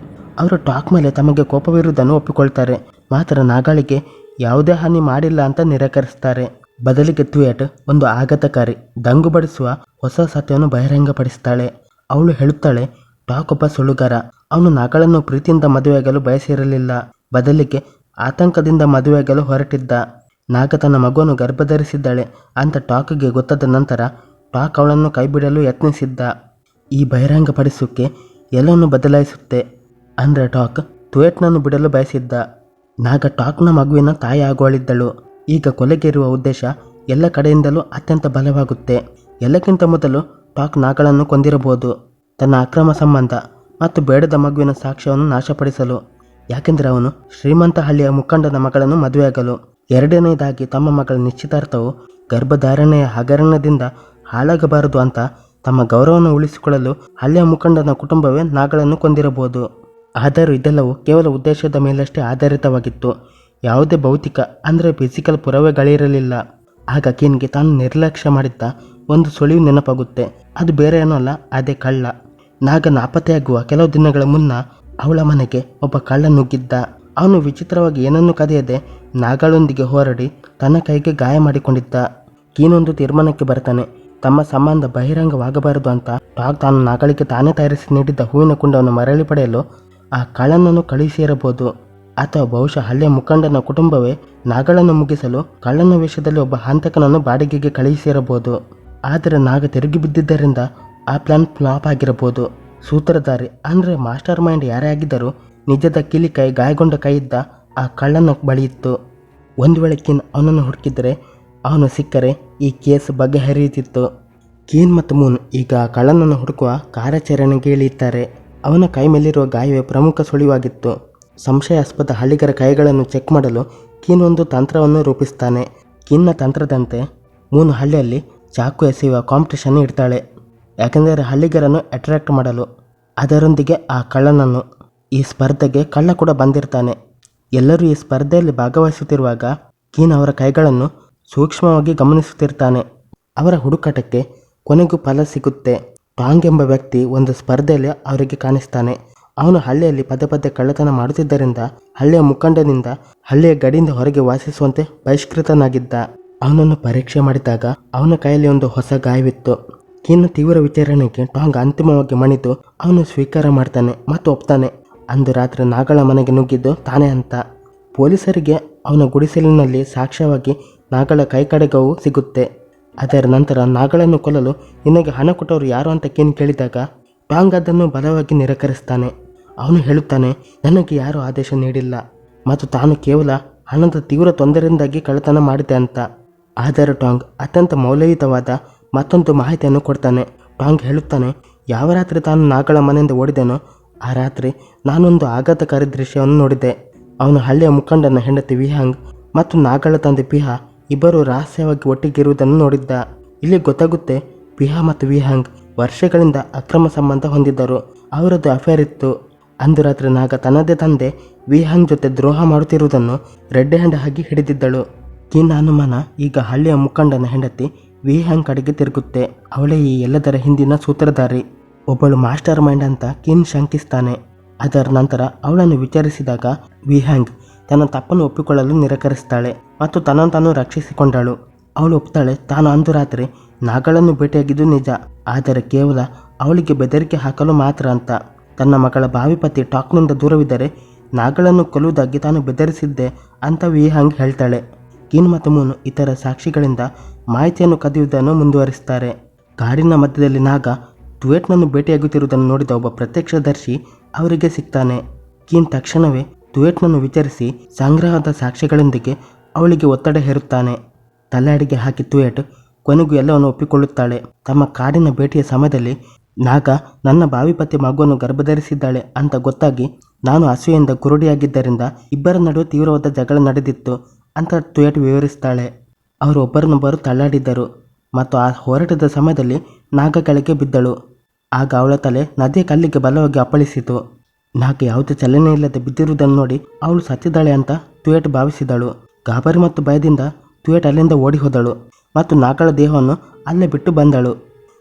Speaker 1: ಅವರು ಟಾಕ್ ಮೇಲೆ ತಮಗೆ ಕೋಪವಿರುವುದನ್ನು ಒಪ್ಪಿಕೊಳ್ತಾರೆ, ಮಾತ್ರ ನಾಗಳಿಗೆ ಯಾವುದೇ ಹಾನಿ ಮಾಡಿಲ್ಲ ಅಂತ ನಿರಾಕರಿಸ್ತಾರೆ. ಬದಲಿಗೆ ಥಿಯೇಟ್ ಒಂದು ಆಘಾತಕಾರಿ ದಂಗು ಬಡಿಸುವ ಹೊಸ ಸತ್ಯವನ್ನು ಬಹಿರಂಗಪಡಿಸ್ತಾಳೆ. ಅವಳು ಹೇಳುತ್ತಾಳೆ, ಟಾಕ್ ಒಬ್ಬ ಸುಳ್ಳುಗಾರ. ಅವನು ನಾಗಳನ್ನು ಪ್ರೀತಿಯಿಂದ ಮದುವೆಯಾಗಲು ಬಯಸಿರಲಿಲ್ಲ, ಬದಲಿಗೆ ಆತಂಕದಿಂದ ಮದುವೆಯಾಗಲು ಹೊರಟಿದ್ದ. ನಾಗ ತನ್ನ ಮಗುವನ್ನು ಗರ್ಭಧರಿಸಿದ್ದಾಳೆ ಅಂತ ಟಾಕ್ಗೆ ಗೊತ್ತಾದ ನಂತರ ಟಾಕ್ ಅವಳನ್ನು ಕೈಬಿಡಲು ಯತ್ನಿಸಿದ್ದ. ಈ ಬಹಿರಂಗಪಡಿಸೋಕೆ ಎಲ್ಲವನ್ನು ಬದಲಾಯಿಸುತ್ತೆ. ಅಂದರೆ ಟಾಕ್ ಥಿಯೇಟ್ನನ್ನು ಬಿಡಲು ಬಯಸಿದ್ದ. ನಾಗ ಟಾಕ್ನ ಮಗುವಿನ ತಾಯಿ ಆಗುವಳಿದ್ದಳು. ಈಗ ಕೊಲೆಗೆ ಇರುವ ಉದ್ದೇಶ ಎಲ್ಲ ಕಡೆಯಿಂದಲೂ ಅತ್ಯಂತ ಬಲವಾಗುತ್ತೆ. ಎಲ್ಲಕ್ಕಿಂತ ಮೊದಲು ಟಾಕ್ ನಾಗಳನ್ನು ಕೊಂದಿರಬಹುದು, ತನ್ನ ಅಕ್ರಮ ಸಂಬಂಧ ಮತ್ತು ಬೇಡದ ಮಗುವಿನ ಸಾಕ್ಷ್ಯವನ್ನು ನಾಶಪಡಿಸಲು. ಯಾಕೆಂದರೆ ಅವನು ಶ್ರೀಮಂತ ಹಳ್ಳಿಯ ಮುಖಂಡನ ಮಗಳನ್ನು ಮದುವೆಯಾಗಲು. ಎರಡನೇದಾಗಿ ತಮ್ಮ ಮಗಳ ನಿಶ್ಚಿತಾರ್ಥವು ಗರ್ಭಧಾರಣೆಯ ಹಗರಣದಿಂದ ಹಾಳಾಗಬಾರದು ಅಂತ ತಮ್ಮ ಗೌರವವನ್ನು ಉಳಿಸಿಕೊಳ್ಳಲು ಹಳ್ಳಿಯ ಮುಖಂಡನ ಕುಟುಂಬವೇ ನಾಗಳನ್ನು ಕೊಂದಿರಬಹುದು. ಆದರೂ ಇದೆಲ್ಲವೂ ಕೇವಲ ಉದ್ದೇಶದ ಮೇಲಷ್ಟೇ ಆಧಾರಿತವಾಗಿತ್ತು. ಯಾವುದೇ ಭೌತಿಕ ಅಂದರೆ ಫಿಸಿಕಲ್ ಪುರಾವೆಗಳಿರಲಿಲ್ಲ. ಆಗ ಕಿನ್ಗೆ ತಾನು ನಿರ್ಲಕ್ಷ್ಯ ಮಾಡಿದ್ದ ಒಂದು ಸುಳಿವು ನೆನಪಾಗುತ್ತೆ. ಅದು ಬೇರೆ ಏನೂ ಅಲ್ಲ, ಅದೇ ಕಳ್ಳ. ನಾಗ ನಾಪತ್ತೆಯಾಗುವ ಕೆಲವು ದಿನಗಳ ಮುನ್ನ ಅವಳ ಮನೆಗೆ ಒಬ್ಬ ಕಳ್ಳ ನುಗ್ಗಿದ್ದ. ಅವನು ವಿಚಿತ್ರವಾಗಿ ಏನನ್ನೂ ಕದಿಯದೆ ನಾಗಳೊಂದಿಗೆ ಹೋರಾಡಿ ತನ್ನ ಕೈಗೆ ಗಾಯ ಮಾಡಿಕೊಂಡಿದ್ದ. ಕೀನೊಂದು ತೀರ್ಮಾನಕ್ಕೆ ಬರ್ತಾನೆ, ತಮ್ಮ ಸಂಬಂಧ ಬಹಿರಂಗವಾಗಬಾರದು ಅಂತ ಟಾಕ್ ತಾನು ನಾಗಳಿಗೆ ತಾನೇ ತಯಾರಿಸಿ ನೀಡಿದ್ದ ಹೂವಿನ ಕುಂಡವನ್ನು ಮರಳಿ ಪಡೆಯಲು ಆ ಕಳ್ಳನನ್ನು ಕಳುಹಿಸಿರಬಹುದು. ಅಥವಾ ಬಹುಶಃ ಹಳ್ಳಿಯ ಮುಖಂಡನ ಕುಟುಂಬವೇ ನಾಗಳನ್ನು ಮುಗಿಸಲು ಕಳ್ಳನ ವೇಷದಲ್ಲಿ ಒಬ್ಬ ಹಂತಕನನ್ನು ಬಾಡಿಗೆಗೆ ಕಳುಹಿಸಿರಬಹುದು. ಆದರೆ ನಾಗ ತಿರುಗಿ ಬಿದ್ದಿದ್ದರಿಂದ ಆ ಪ್ಲಾನ್ ಫ್ಲಾಪ್ ಆಗಿರಬಹುದು. ಸೂತ್ರಧಾರಿ ಅಂದರೆ ಮಾಸ್ಟರ್ ಮೈಂಡ್ ಯಾರೇ ಆಗಿದ್ದರೂ ನಿಜದ ಕಿಲಿಕೈ ಗಾಯಗೊಂಡ ಕೈಯಿದ್ದ ಆ ಕಳ್ಳನ ಬಳಿ ಇತ್ತು. ಒಂದು ವೇಳೆ ಕಿನ್ ಅವನನ್ನು ಹುಡುಕಿದರೆ, ಅವನು ಸಿಕ್ಕರೆ ಈ ಕೇಸ್ ಬಗೆಹರಿಯುತ್ತಿತ್ತು. ಕೀನ್ ಮತ್ತು ಮೂನ್ ಈಗ ಕಳ್ಳನನ್ನು ಹುಡುಕುವ ಕಾರ್ಯಾಚರಣೆಗೆ ಇಳಿಯುತ್ತಾರೆ. ಅವನ ಕೈ ಮೇಲಿರುವ ಗಾಯವೇ ಪ್ರಮುಖ ಸುಳಿವಾಗಿತ್ತು. ಸಂಶಯಾಸ್ಪದ ಹಳ್ಳಿಗರ ಕೈಗಳನ್ನು ಚೆಕ್ ಮಾಡಲು ಕೀನ್ ಒಂದು ತಂತ್ರವನ್ನು ರೂಪಿಸ್ತಾನೆ. ಕೀನ್ನ ತಂತ್ರದಂತೆ ಮೂನ್ ಹಳ್ಳಿಯಲ್ಲಿ ಚಾಕು ಎಸೆಯುವ ಕಾಂಪಿಟೇಷನ್ ಇಡ್ತಾಳೆ, ಯಾಕೆಂದರೆ ಹಳ್ಳಿಗರನ್ನು ಅಟ್ರಾಕ್ಟ್ ಮಾಡಲು. ಅದರೊಂದಿಗೆ ಆ ಕಳ್ಳನನ್ನು. ಈ ಸ್ಪರ್ಧೆಗೆ ಕಳ್ಳ ಕೂಡ ಬಂದಿರ್ತಾನೆ. ಎಲ್ಲರೂ ಈ ಸ್ಪರ್ಧೆಯಲ್ಲಿ ಭಾಗವಹಿಸುತ್ತಿರುವಾಗ ಕೀನ್ ಅವರ ಕೈಗಳನ್ನು ಸೂಕ್ಷ್ಮವಾಗಿ ಗಮನಿಸುತ್ತಿರ್ತಾನೆ. ಅವರ ಹುಡುಕಾಟಕ್ಕೆ ಕೊನೆಗೂ ಫಲ ಸಿಗುತ್ತೆ. ಟಾಂಗ್ ಎಂಬ ವ್ಯಕ್ತಿ ಒಂದು ಸ್ಪರ್ಧೆಯಲ್ಲಿ ಅವರಿಗೆ ಕಾಣಿಸ್ತಾನೆ. ಅವನು ಹಳ್ಳಿಯಲ್ಲಿ ಪದೇ ಪದೇ ಕಳ್ಳತನ ಮಾಡುತ್ತಿದ್ದರಿಂದ ಹಳ್ಳಿಯ ಮುಖಂಡನಿಂದ ಹಳ್ಳಿಯ ಗಡಿಯಿಂದ ಹೊರಗೆ ವಾಸಿಸುವಂತೆ ಬಹಿಷ್ಕೃತನಾಗಿದ್ದ. ಅವನನ್ನು ಪರೀಕ್ಷೆ ಮಾಡಿದಾಗ ಅವನ ಕೈಯಲ್ಲಿ ಒಂದು ಹೊಸ ಗಾಯವಿತ್ತು. ಕೀನ್ನ ತೀವ್ರ ವಿಚಾರಣೆಗೆ ಟಾಂಗ್ ಅಂತಿಮವಾಗಿ ಮಣಿದು ಅವನು ಸ್ವೀಕಾರ ಮಾಡ್ತಾನೆ ಮತ್ತು ಒಪ್ತಾನೆ. ಅಂದು ರಾತ್ರಿ ನಾಗಳ ಮನೆಗೆ ನುಗ್ಗಿದ್ದು ತಾನೇ ಅಂತ. ಪೊಲೀಸರಿಗೆ ಅವನ ಗುಡಿಸಲಿನಲ್ಲಿ ಸಾಕ್ಷ್ಯವಾಗಿ ನಾಗಳ ಕೈಕಡೆಗವು ಸಿಗುತ್ತೆ. ಅದರ ನಂತರ ನಾಗಳನ್ನು ಕೊಲ್ಲಲು ನಿನಗೆ ಹಣ ಕೊಟ್ಟವರು ಯಾರು ಅಂತ ಕೀನ್ ಕೇಳಿದಾಗ ಟಾಂಗ್ ಅದನ್ನು ಬಲವಾಗಿ ನಿರಾಕರಿಸ್ತಾನೆ. ಅವನು ಹೇಳುತ್ತಾನೆ, ನನಗೆ ಯಾರೂ ಆದೇಶ ನೀಡಿಲ್ಲ ಮತ್ತು ತಾನು ಕೇವಲ ಹಣದ ತೀವ್ರ ತೊಂದರೆಯಿಂದಾಗಿ ಕಳ್ಳತನ ಮಾಡಿದೆ ಅಂತ. ಆದರೆ ಟಾಂಗ್ ಅತ್ಯಂತ ಮೌಲ್ಯಯುತವಾದ ಮತ್ತೊಂದು ಮಾಹಿತಿಯನ್ನು ಕೊಡ್ತಾನೆ. ಟಾಂಗ್ ಹೇಳುತ್ತಾನೆ, ಯಾವ ರಾತ್ರಿ ತಾನು ನಾಗಳ ಮನೆಯಿಂದ ಓಡಿದೆನೋ ಆ ರಾತ್ರಿ ನಾನೊಂದು ಆಘಾತಕಾರಿ ದೃಶ್ಯವನ್ನು ನೋಡಿದೆ. ಅವನು ಹಳ್ಳಿಯ ಮುಖಂಡನ ಹೆಂಡತಿ ವಿಹಾಂಗ್ ಮತ್ತು ನಾಗಳ ತಂದೆ ಪಿಹಾ ಇಬ್ಬರು ರಹಸ್ಯವಾಗಿ ಒಟ್ಟಿಗಿರುವುದನ್ನು ನೋಡಿದ್ದ. ಇಲ್ಲಿ ಗೊತ್ತಾಗುತ್ತೆ, ಪಿಹಾ ಮತ್ತು ವಿಹಾಂಗ್ ವರ್ಷಗಳಿಂದ ಅಕ್ರಮ ಸಂಬಂಧ ಹೊಂದಿದ್ದರು. ಅವರದ್ದು ಅಫೇರ್ ಇತ್ತು. ಅಂದು ರಾತ್ರಿ ನಾಗ ತನ್ನದೇ ತಂದೆ ವಿಹಾಂಗ್ ಜೊತೆ ದ್ರೋಹ ಮಾಡುತ್ತಿರುವುದನ್ನು ರೆಡ್ ಹ್ಯಾಂಡ್ ಆಗಿ ಹಿಡಿದಿದ್ದಳು. ಕೀನ್ ಅನುಮಾನ ಈಗ ಹಳ್ಳಿಯ ಮುಖಂಡನ ಹೆಂಡತಿ ವಿಹಾಂಗ್ ಕಡೆಗೆ ತಿರುಗುತ್ತೆ. ಅವಳೇ ಈ ಎಲ್ಲದರ ಹಿಂದಿನ ಸೂತ್ರಧಾರಿ, ಒಬ್ಬಳು ಮಾಸ್ಟರ್ ಮೈಂಡ್ ಅಂತ ಕೀನ್ ಶಂಕಿಸ್ತಾನೆ. ಅದರ ನಂತರ ಅವಳನ್ನು ವಿಚಾರಿಸಿದಾಗ ವಿಹಾಂಗ್ ತನ್ನ ತಪ್ಪನ್ನು ಒಪ್ಪಿಕೊಳ್ಳಲು ನಿರಾಕರಿಸ್ತಾಳೆ ಮತ್ತು ತನ್ನನ್ನು ತಾನು ರಕ್ಷಿಸಿಕೊಂಡಳು. ಅವಳು ಒಪ್ತಾಳೆ, ತಾನು ಅಂದು ರಾತ್ರಿ ನಾಗಳನ್ನು ಭೇಟಿಯಾಗಿದ್ದು ನಿಜ, ಆದರೆ ಕೇವಲ ಅವಳಿಗೆ ಬೆದರಿಕೆ ಹಾಕಲು ಮಾತ್ರ ಅಂತ. ತನ್ನ ಮಗಳ ಭಾವಿ ಪತಿ ಟಾಕ್ನಿಂದ ದೂರವಿದ್ದರೆ ನಾಗಳನ್ನು ಕೊಲ್ಲುವುದಾಗಿ ತಾನು ಬೆದರಿಸಿದ್ದೆ ಅಂತ ವಿಹಾಂಗ್ ಹೇಳ್ತಾಳೆ. ಕೀನ್ ಮತ್ತು ಮೂನ್ ಇತರ ಸಾಕ್ಷಿಗಳಿಂದ ಮಾಹಿತಿಯನ್ನು ಕದಿಯುವುದನ್ನು ಮುಂದುವರಿಸ್ತಾರೆ. ಕಾಡಿನ ಮಧ್ಯದಲ್ಲಿ ನಾಗ ಡ್ಯುಯೆಟ್ನನ್ನು ಭೇಟಿಯಾಗುತ್ತಿರುವುದನ್ನು ನೋಡಿದ ಒಬ್ಬ ಪ್ರತ್ಯಕ್ಷದರ್ಶಿ ಅವರಿಗೆ ಸಿಗ್ತಾನೆ. ಕೀನ್ ತಕ್ಷಣವೇ ಡ್ಯುಯೆಟ್ನನ್ನು ವಿಚಾರಿಸಿ ಸಂಗ್ರಹದ ಸಾಕ್ಷ್ಯಗಳೊಂದಿಗೆ ಅವಳಿಗೆ ಒತ್ತಡ ಹೇರುತ್ತಾನೆ. ತಲೆಯಡಿಗೆ ಹಾಕಿ ಡ್ಯುಯೆಟ್ ಕೊನೆಗೂ ಎಲ್ಲವನ್ನು ಒಪ್ಪಿಕೊಳ್ಳುತ್ತಾಳೆ. ತಮ್ಮ ಕಾಡಿನ ಭೇಟಿಯ ಸಮಯದಲ್ಲಿ ನಾಗ ನನ್ನ ಭಾವಿ ಪತಿ ಮಗುವನ್ನು ಗರ್ಭಧರಿಸಿದ್ದಾಳೆ ಅಂತ ಗೊತ್ತಾಗಿ ನಾನು ಅಸೂಯೆಯಿಂದ ಕುರುಡಿಯಾಗಿದ್ದರಿಂದ ಇಬ್ಬರ ನಡುವೆ ತೀವ್ರವಾದ ಜಗಳ ನಡೆದಿತ್ತು ಅಂತ ಟುಯೆಟ್ ವಿವರಿಸ್ತಾಳೆ. ಅವರು ಒಬ್ಬರನ್ನೊಬ್ಬರು ತಳ್ಳಾಡಿದ್ದರು ಮತ್ತು ಆ ಹೋರಾಟದ ಸಮಯದಲ್ಲಿ ನಾಗ ಕೆಳಗೆ ಬಿದ್ದಳು. ಆಗ ಅವಳ ತಲೆ ನದಿಯ ಕಲ್ಲಿಗೆ ಬಲವಾಗಿ ಅಪ್ಪಳಿಸಿತು. ನಾಗ ಯಾವುದೇ ಚಲನೆ ಇಲ್ಲದೆ ಬಿದ್ದಿರುವುದನ್ನು ನೋಡಿ ಅವಳು ಸತ್ತಿದ್ದಾಳೆ ಅಂತ ಟುಯೆಟ್ ಭಾವಿಸಿದಳು. ಗಾಬರಿ ಮತ್ತು ಭಯದಿಂದ ಟುಯೆಟ್ ಅಲ್ಲಿಂದ ಓಡಿ ಹೋದಳು ಮತ್ತು ನಾಗಳ ದೇಹವನ್ನು ಅಲ್ಲೇ ಬಿಟ್ಟು ಬಂದಳು.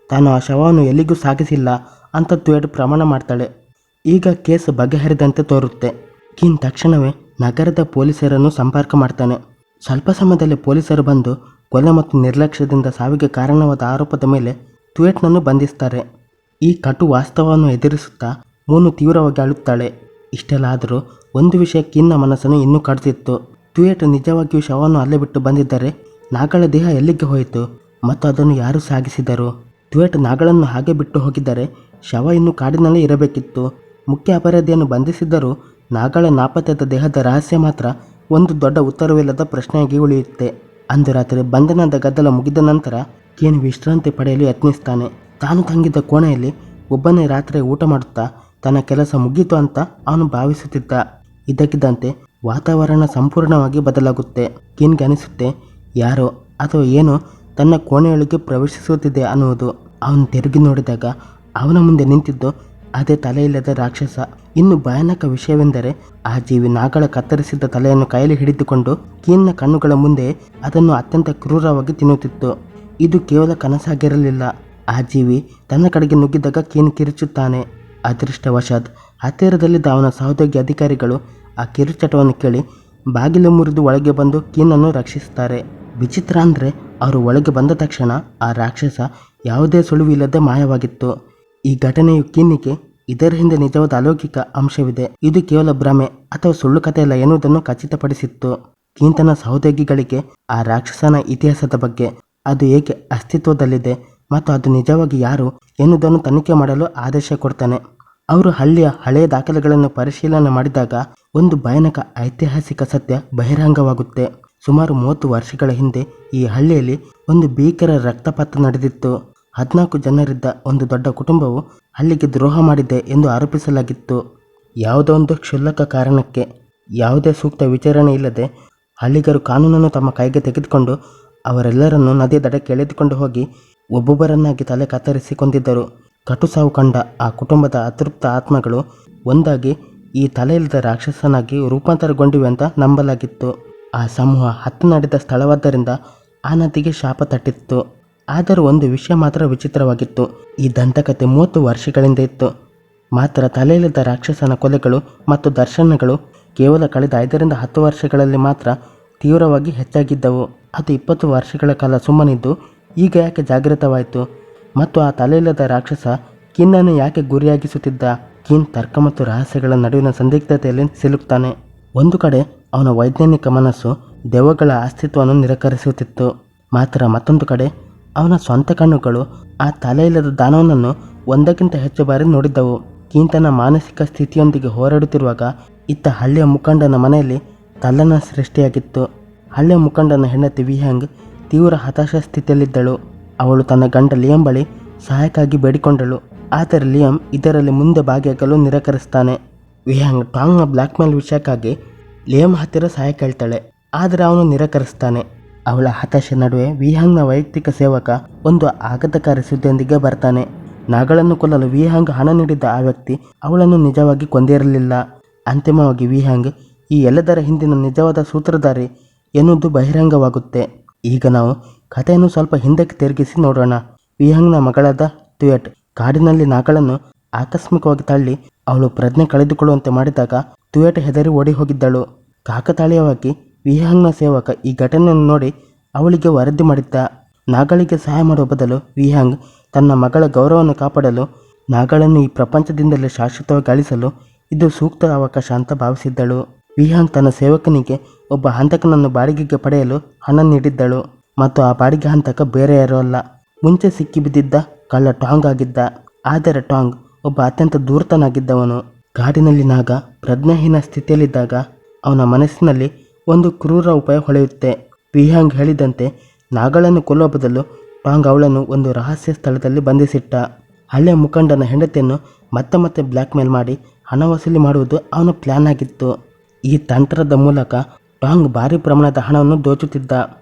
Speaker 1: ತಾನು ಆ ಶವವನ್ನು ಎಲ್ಲಿಗೂ ಸಾಗಿಸಿಲ್ಲ ಅಂತ ಟುಯೆಟ್ ಪ್ರಮಾಣ ಮಾಡ್ತಾಳೆ. ಈಗ ಕೇಸ್ ಬಗೆಹರಿದಂತೆ ತೋರುತ್ತೆ. ಕೀನ್ ತಕ್ಷಣವೇ ನಗರದ ಪೊಲೀಸರನ್ನು ಸಂಪರ್ಕ ಮಾಡ್ತಾನೆ. ಸ್ವಲ್ಪ ಸಮಯದಲ್ಲಿ ಪೊಲೀಸರು ಬಂದು ಕೊಲೆ ಮತ್ತು ನಿರ್ಲಕ್ಷ್ಯದಿಂದ ಸಾವಿಗೆ ಕಾರಣವಾದ ಆರೋಪದ ಮೇಲೆ ಟುಯೆಟ್ನನ್ನು ಬಂಧಿಸ್ತಾರೆ. ಈ ಕಟು ವಾಸ್ತವವನ್ನು ಎದುರಿಸುತ್ತಾ ಮೂನು ತೀವ್ರವಾಗಿ ಅಳುತ್ತಾಳೆ. ಇಷ್ಟೆಲ್ಲ ಆದರೂ ಒಂದು ವಿಷಯ ಕೀನ್ನ ಮನಸ್ಸನ್ನು ಇನ್ನೂ ಕಾಡ್ತಿತ್ತು. ಟುಯೆಟ್ ನಿಜವಾಗಿಯೂ ಶವವನ್ನು ಅಲ್ಲೇ ಬಿಟ್ಟು ಬಂದಿದ್ದರೆ ನಾಗಳ ದೇಹ ಎಲ್ಲಿಗೆ ಹೋಯಿತು ಮತ್ತು ಅದನ್ನು ಯಾರು ಸಾಗಿಸಿದರು? ಟುಯೆಟ್ ನಾಗಳನ್ನು ಹಾಗೆ ಬಿಟ್ಟು ಹೋಗಿದ್ದರೆ ಶವ ಇನ್ನೂ ಕಾಡಿನಲ್ಲೇ ಇರಬೇಕಿತ್ತು. ಮುಖ್ಯ ಅಪರಾಧಿಯನ್ನು ಬಂಧಿಸಿದ್ದರೂ ನಾಗಳ ನಾಪತ್ತೆಯಾದ ದೇಹದ ರಹಸ್ಯ ಮಾತ್ರ ಒಂದು ದೊಡ್ಡ ಉತ್ತರವಿಲ್ಲದ ಪ್ರಶ್ನೆಯಾಗಿ ಉಳಿಯುತ್ತೆ. ಅಂದು ರಾತ್ರಿ ಬಂಧನದ ಗದ್ದಲ ಮುಗಿದ ನಂತರ ಕೀನ್ ವಿಶ್ರಾಂತಿ ಪಡೆಯಲು ಯತ್ನಿಸ್ತಾನೆ. ತಾನು ತಂಗಿದ್ದ ಕೋಣೆಯಲ್ಲಿ ಒಬ್ಬನೇ ರಾತ್ರಿ ಊಟ ಮಾಡುತ್ತಾ ತನ್ನ ಕೆಲಸ ಮುಗೀತು ಅಂತ ಅವನು ಭಾವಿಸುತ್ತಿದ್ದ. ಇದ್ದಕ್ಕಿದ್ದಂತೆ ವಾತಾವರಣ ಸಂಪೂರ್ಣವಾಗಿ ಬದಲಾಗುತ್ತೆ. ಕೀನ್ಗೆ ಅನಿಸುತ್ತೆ ಯಾರೋ ಅಥವಾ ಏನೋ ತನ್ನ ಕೋಣೆಯೊಳಗೆ ಪ್ರವೇಶಿಸುತ್ತಿದೆ ಅನ್ನುವುದು. ಅವನು ತಿರುಗಿ ನೋಡಿದಾಗ ಅವನ ಮುಂದೆ ನಿಂತಿದ್ದು ಅದೇ ತಲೆಯಿಲ್ಲದ ರಾಕ್ಷಸ. ಇನ್ನು ಭಯಾನಕ ವಿಷಯವೆಂದರೆ ಆ ಜೀವಿ ನಾಗಳ ಕತ್ತರಿಸಿದ ತಲೆಯನ್ನು ಕೈಯಲ್ಲಿ ಹಿಡಿದುಕೊಂಡು ಕೀನ್ನ ಕಣ್ಣುಗಳ ಮುಂದೆ ಅದನ್ನು ಅತ್ಯಂತ ಕ್ರೂರವಾಗಿ ತಿನ್ನುತ್ತಿತ್ತು. ಇದು ಕೇವಲ ಕನಸಾಗಿರಲಿಲ್ಲ. ಆ ಜೀವಿ ತನ್ನ ಕಡೆಗೆ ನುಗ್ಗಿದಾಗ ಕೀನ್ ಕಿರುಚುತ್ತಾನೆ. ಅದೃಷ್ಟವಶಾತ್ ಹತ್ತಿರದಲ್ಲಿದ್ದ ಅವನ ಸಹೋದ್ಯೋಗಿ ಅಧಿಕಾರಿಗಳು ಆ ಕಿರುಚಟವನ್ನು ಕೇಳಿ ಬಾಗಿಲು ಮುರಿದು ಒಳಗೆ ಬಂದು ಕೀನನ್ನು ರಕ್ಷಿಸುತ್ತಾರೆ. ವಿಚಿತ್ರ ಅಂದರೆ ಅವರು ಒಳಗೆ ಬಂದ ತಕ್ಷಣ ಆ ರಾಕ್ಷಸ ಯಾವುದೇ ಸುಳಿವಿಲ್ಲದೆ ಮಾಯವಾಗಿತ್ತು. ಈ ಘಟನೆಯು ಕೀನ್ನಿಗೆ ಇದರ ಹಿಂದೆ ನಿಜವಾದ ಅಲೌಕಿಕ ಅಂಶವಿದೆ, ಇದು ಕೇವಲ ಭ್ರಮೆ ಅಥವಾ ಸುಳ್ಳು ಕಥೆಯಲ್ಲ ಎನ್ನುವುದನ್ನು ಖಚಿತಪಡಿಸಿತ್ತು. ಕೀನ್ ತನ್ನ ಸಹೋದ್ಯೋಗಿಗಳಿಗೆ ಆ ರಾಕ್ಷಸನ ಇತಿಹಾಸದ ಬಗ್ಗೆ, ಅದು ಏಕೆ ಅಸ್ತಿತ್ವದಲ್ಲಿದೆ ಮತ್ತು ಅದು ನಿಜವಾಗಿ ಯಾರು ಎನ್ನುವುದನ್ನು ತನಿಖೆ ಮಾಡಲು ಆದೇಶ ಕೊಡ್ತಾನೆ. ಅವರು ಹಳ್ಳಿಯ ಹಳೆಯ ದಾಖಲೆಗಳನ್ನು ಪರಿಶೀಲನೆ ಮಾಡಿದಾಗ ಒಂದು ಭಯಾನಕ ಐತಿಹಾಸಿಕ ಸತ್ಯ ಬಹಿರಂಗವಾಗುತ್ತೆ. ಸುಮಾರು 30 ವರ್ಷಗಳ ಹಿಂದೆ ಈ ಹಳ್ಳಿಯಲ್ಲಿ ಒಂದು ಭೀಕರ ರಕ್ತಪಾತ ನಡೆದಿತ್ತು. 14 ಜನರಿದ್ದ ಒಂದು ದೊಡ್ಡ ಕುಟುಂಬವು ಹಳ್ಳಿಗೆ ದ್ರೋಹ ಮಾಡಿದೆ ಎಂದು ಆರೋಪಿಸಲಾಗಿತ್ತು. ಯಾವುದೋ ಒಂದು ಕ್ಷುಲ್ಲಕ ಕಾರಣಕ್ಕೆ ಯಾವುದೇ ಸೂಕ್ತ ವಿಚಾರಣೆ ಇಲ್ಲದೆ ಹಳ್ಳಿಗರು ಕಾನೂನನ್ನು ತಮ್ಮ ಕೈಗೆ ತೆಗೆದುಕೊಂಡು ಅವರೆಲ್ಲರನ್ನು ನದಿಯ ದಡಕ್ಕೆ ಎಳೆದುಕೊಂಡು ಹೋಗಿ ಒಬ್ಬೊಬ್ಬರನ್ನಾಗಿ ತಲೆ ಕತ್ತರಿಸಿ ಕೊಂದಿದ್ದರು. ಕಟು ಸಾವು ಕಂಡ ಆ ಕುಟುಂಬದ ಅತೃಪ್ತ ಆತ್ಮಗಳು ಒಂದಾಗಿ ಈ ತಲೆಯಿಲ್ಲದ ರಾಕ್ಷಸನಾಗಿ ರೂಪಾಂತರಗೊಂಡಿವೆ ಅಂತ ನಂಬಲಾಗಿತ್ತು. ಆ ಸಮೂಹ ಹತ್ತು ನಡೆದ ಸ್ಥಳವಾದ್ದರಿಂದ ಆ ನದಿಗೆ ಶಾಪ ತಟ್ಟಿತ್ತು. ಆದರೆ ಒಂದು ವಿಷಯ ಮಾತ್ರ ವಿಚಿತ್ರವಾಗಿತ್ತು. ಈ ದಂತಕತೆ 30 ವರ್ಷಗಳಿಂದ ಇತ್ತು. ಮಾತ್ರ ತಲೆಯಿಲ್ಲದ ರಾಕ್ಷಸನ ಕೊಲೆಗಳು ಮತ್ತು ದರ್ಶನಗಳು ಕೇವಲ ಕಳೆದ 5 ರಿಂದ 10 ವರ್ಷಗಳಲ್ಲಿ ಮಾತ್ರ ತೀವ್ರವಾಗಿ ಹೆಚ್ಚಾಗಿದ್ದವು. ಅದು 20 ವರ್ಷಗಳ ಕಾಲ ಸುಮ್ಮನಿದ್ದು ಈಗ ಯಾಕೆ ಜಾಗೃತವಾಯಿತು ಮತ್ತು ಆ ತಲೆಯಿಲ್ಲದ ರಾಕ್ಷಸ ಕೀನ್ನನ್ನು ಯಾಕೆ ಗುರಿಯಾಗಿಸುತ್ತಿದ್ದ? ಕೀನ್ ತರ್ಕ ಮತ್ತು ರಹಸ್ಯಗಳ ನಡುವಿನ ಸಂದಿಗ್ಧತೆಯಲ್ಲಿ ಸಿಲುಕ್ತಾನೆ. ಒಂದು ಕಡೆ ಅವನ ವೈಜ್ಞಾನಿಕ ಮನಸ್ಸು ದೆವ್ವಗಳ ಅಸ್ತಿತ್ವವನ್ನು ನಿರಾಕರಿಸುತ್ತಿತ್ತು. ಮಾತ್ರ ಮತ್ತೊಂದು ಕಡೆ ಅವನ ಸ್ವಂತ ಕಣ್ಣುಗಳು ಆ ತಲೆಯಿಲ್ಲದ ದಾನವನನ್ನು ಒಂದಕ್ಕಿಂತ ಹೆಚ್ಚು ಬಾರಿ ನೋಡಿದ್ದವು. ಕೀನ್ ತನ್ನ ಮಾನಸಿಕ ಸ್ಥಿತಿಯೊಂದಿಗೆ ಹೋರಾಡುತ್ತಿರುವಾಗ ಇತ್ತ ಹಳ್ಳಿಯ ಮುಖಂಡನ ಮನೆಯಲ್ಲಿ ತಲ್ಲಣ ಸೃಷ್ಟಿಯಾಗಿತ್ತು. ಹಳ್ಳಿಯ ಮುಖಂಡನ ಹೆಂಡತಿ ವಿಹ್ಯಾಂಗ್ ತೀವ್ರ ಹತಾಶ ಸ್ಥಿತಿಯಲ್ಲಿದ್ದಳು. ಅವಳು ತನ್ನ ಗಂಡ ಲಿಯಂ ಬಳಿ ಸಹಾಯಕ್ಕಾಗಿ ಬೇಡಿಕೊಂಡಳು. ಆದರೆ ಲಿಯಂ ಇದರಲ್ಲಿ ಮುಂದೆ ಭಾಗಿಯಾಗಲು ನಿರಾಕರಿಸ್ತಾನೆ. ವಿಹ್ಯಾಂಗ್ ಟಾಂಗ್ನ ಬ್ಲ್ಯಾಕ್ ಮೇಲ್ ವಿಷಯಕ್ಕಾಗಿ ಲಿಯಂ ಹತ್ತಿರ ಸಹಾಯ ಕೇಳ್ತಾಳೆ, ಆದರೆ ಅವನು ನಿರಾಕರಿಸ್ತಾನೆ. ಅವಳ ಹತಾಶೆ ನಡುವೆ ವಿಹ್ಯಾಂಗ್ನ ವೈಯಕ್ತಿಕ ಸೇವಕ ಒಂದು ಆಘಾತಕಾರಿ ಸುದ್ದಿಯೊಂದಿಗೆ ಬರ್ತಾನೆ. ನಾಗಳನ್ನು ಕೊಲ್ಲಲು ವಿಹ್ಯಾಂಗ್ ಹಣ ನೀಡಿದ್ದ ಆ ವ್ಯಕ್ತಿ ಅವಳನ್ನು ನಿಜವಾಗಿ ಕೊಂದಿರಲಿಲ್ಲ. ಅಂತಿಮವಾಗಿ ವಿಹ್ಯಾಂಗ್ ಈ ಎಲ್ಲದರ ಹಿಂದಿನ ನಿಜವಾದ ಸೂತ್ರಧಾರಿ ಎನ್ನುವುದು ಬಹಿರಂಗವಾಗುತ್ತೆ. ಈಗ ನಾವು ಕಥೆಯನ್ನು ಸ್ವಲ್ಪ ಹಿಂದಕ್ಕೆ ತಿರುಗಿಸಿ ನೋಡೋಣ. ವಿಹ್ಯಾಂಗ್ನ ಮಗಳಾದ ಟುಯೆಟ್ ಕಾಡಿನಲ್ಲಿ ನಾಗಳನ್ನು ಆಕಸ್ಮಿಕವಾಗಿ ತಳ್ಳಿ ಅವಳು ಪ್ರಜ್ಞೆ ಕಳೆದುಕೊಳ್ಳುವಂತೆ ಮಾಡಿದಾಗ ಟುಯೆಟ್ ಹೆದರಿ ಓಡಿ ಹೋಗಿದ್ದಳು. ಕಾಕತಾಳೀಯವಾಗಿ ವಿಹ್ಯಾಂಗ್ನ ಸೇವಕ ಈ ಘಟನೆಯನ್ನು ನೋಡಿ ಅವಳಿಗೆ ವರದಿ ಮಾಡಿದ್ದ. ನಾಗಳಿಗೆ ಸಹಾಯ ಮಾಡುವ ಬದಲು ವಿಹ್ಯಾಂಗ್ ತನ್ನ ಮಗಳ ಗೌರವವನ್ನು ಕಾಪಾಡಲು ನಾಗಳನ್ನು ಈ ಪ್ರಪಂಚದಿಂದಲೇ ಶಾಶ್ವತವಾಗಿ ಅಳಿಸಲು ಇದು ಸೂಕ್ತ ಅವಕಾಶ ಅಂತ ಭಾವಿಸಿದ್ದಳು. ವಿಹ್ಯಾಂಗ್ ತನ್ನ ಸೇವಕನಿಗೆ ಒಬ್ಬ ಹಂತಕನನ್ನು ಬಾಡಿಗೆಗೆ ಪಡೆಯಲು ಹಣ ನೀಡಿದ್ದಳು ಮತ್ತು ಆ ಬಾಡಿಗೆ ಹಂತಕ ಬೇರೆ ಯಾರೂ ಅಲ್ಲ, ಮುಂಚೆ ಸಿಕ್ಕಿಬಿದ್ದಿದ್ದ ಕಳ್ಳ ಟಾಂಗ್ ಆಗಿದ್ದ. ಆದರೆ ಟಾಂಗ್ ಒಬ್ಬ ಅತ್ಯಂತ ಧೂರ್ತನಾಗಿದ್ದವನು. ಕಾಡಿನಲ್ಲಿ ನಾಗ ಪ್ರಜ್ಞಾಹೀನ ಸ್ಥಿತಿಯಲ್ಲಿದ್ದಾಗ ಅವನ ಮನಸ್ಸಿನಲ್ಲಿ ಒಂದು ಕ್ರೂರ ಉಪಾಯ ಹೊಳೆಯುತ್ತೆ. ವಿಹ್ಯಾಂಗ್ ಹೇಳಿದಂತೆ ನಾಗಳನ್ನು ಕೊಲ್ಲುವ ಬದಲು ಟಾಂಗ್ ಅವಳನ್ನು ಒಂದು ರಹಸ್ಯ ಸ್ಥಳದಲ್ಲಿ ಬಂಧಿಸಿಟ್ಟ. ಹಳ್ಳಿಯ ಮುಖಂಡನ ಹೆಂಡತಿಯನ್ನು ಮತ್ತೆ ಮತ್ತೆ ಬ್ಲ್ಯಾಕ್ ಮೇಲ್ ಮಾಡಿ ಹಣ ವಸೂಲಿ ಮಾಡುವುದು ಅವನ ಪ್ಲ್ಯಾನ್ ಆಗಿತ್ತು. ಈ ತಂತ್ರದ ಮೂಲಕ ಟಾಂಗ್ ಭಾರಿ ಪ್ರಮಾಣದ ಹಣವನ್ನು ದೋಚುತ್ತಿದ್ದ.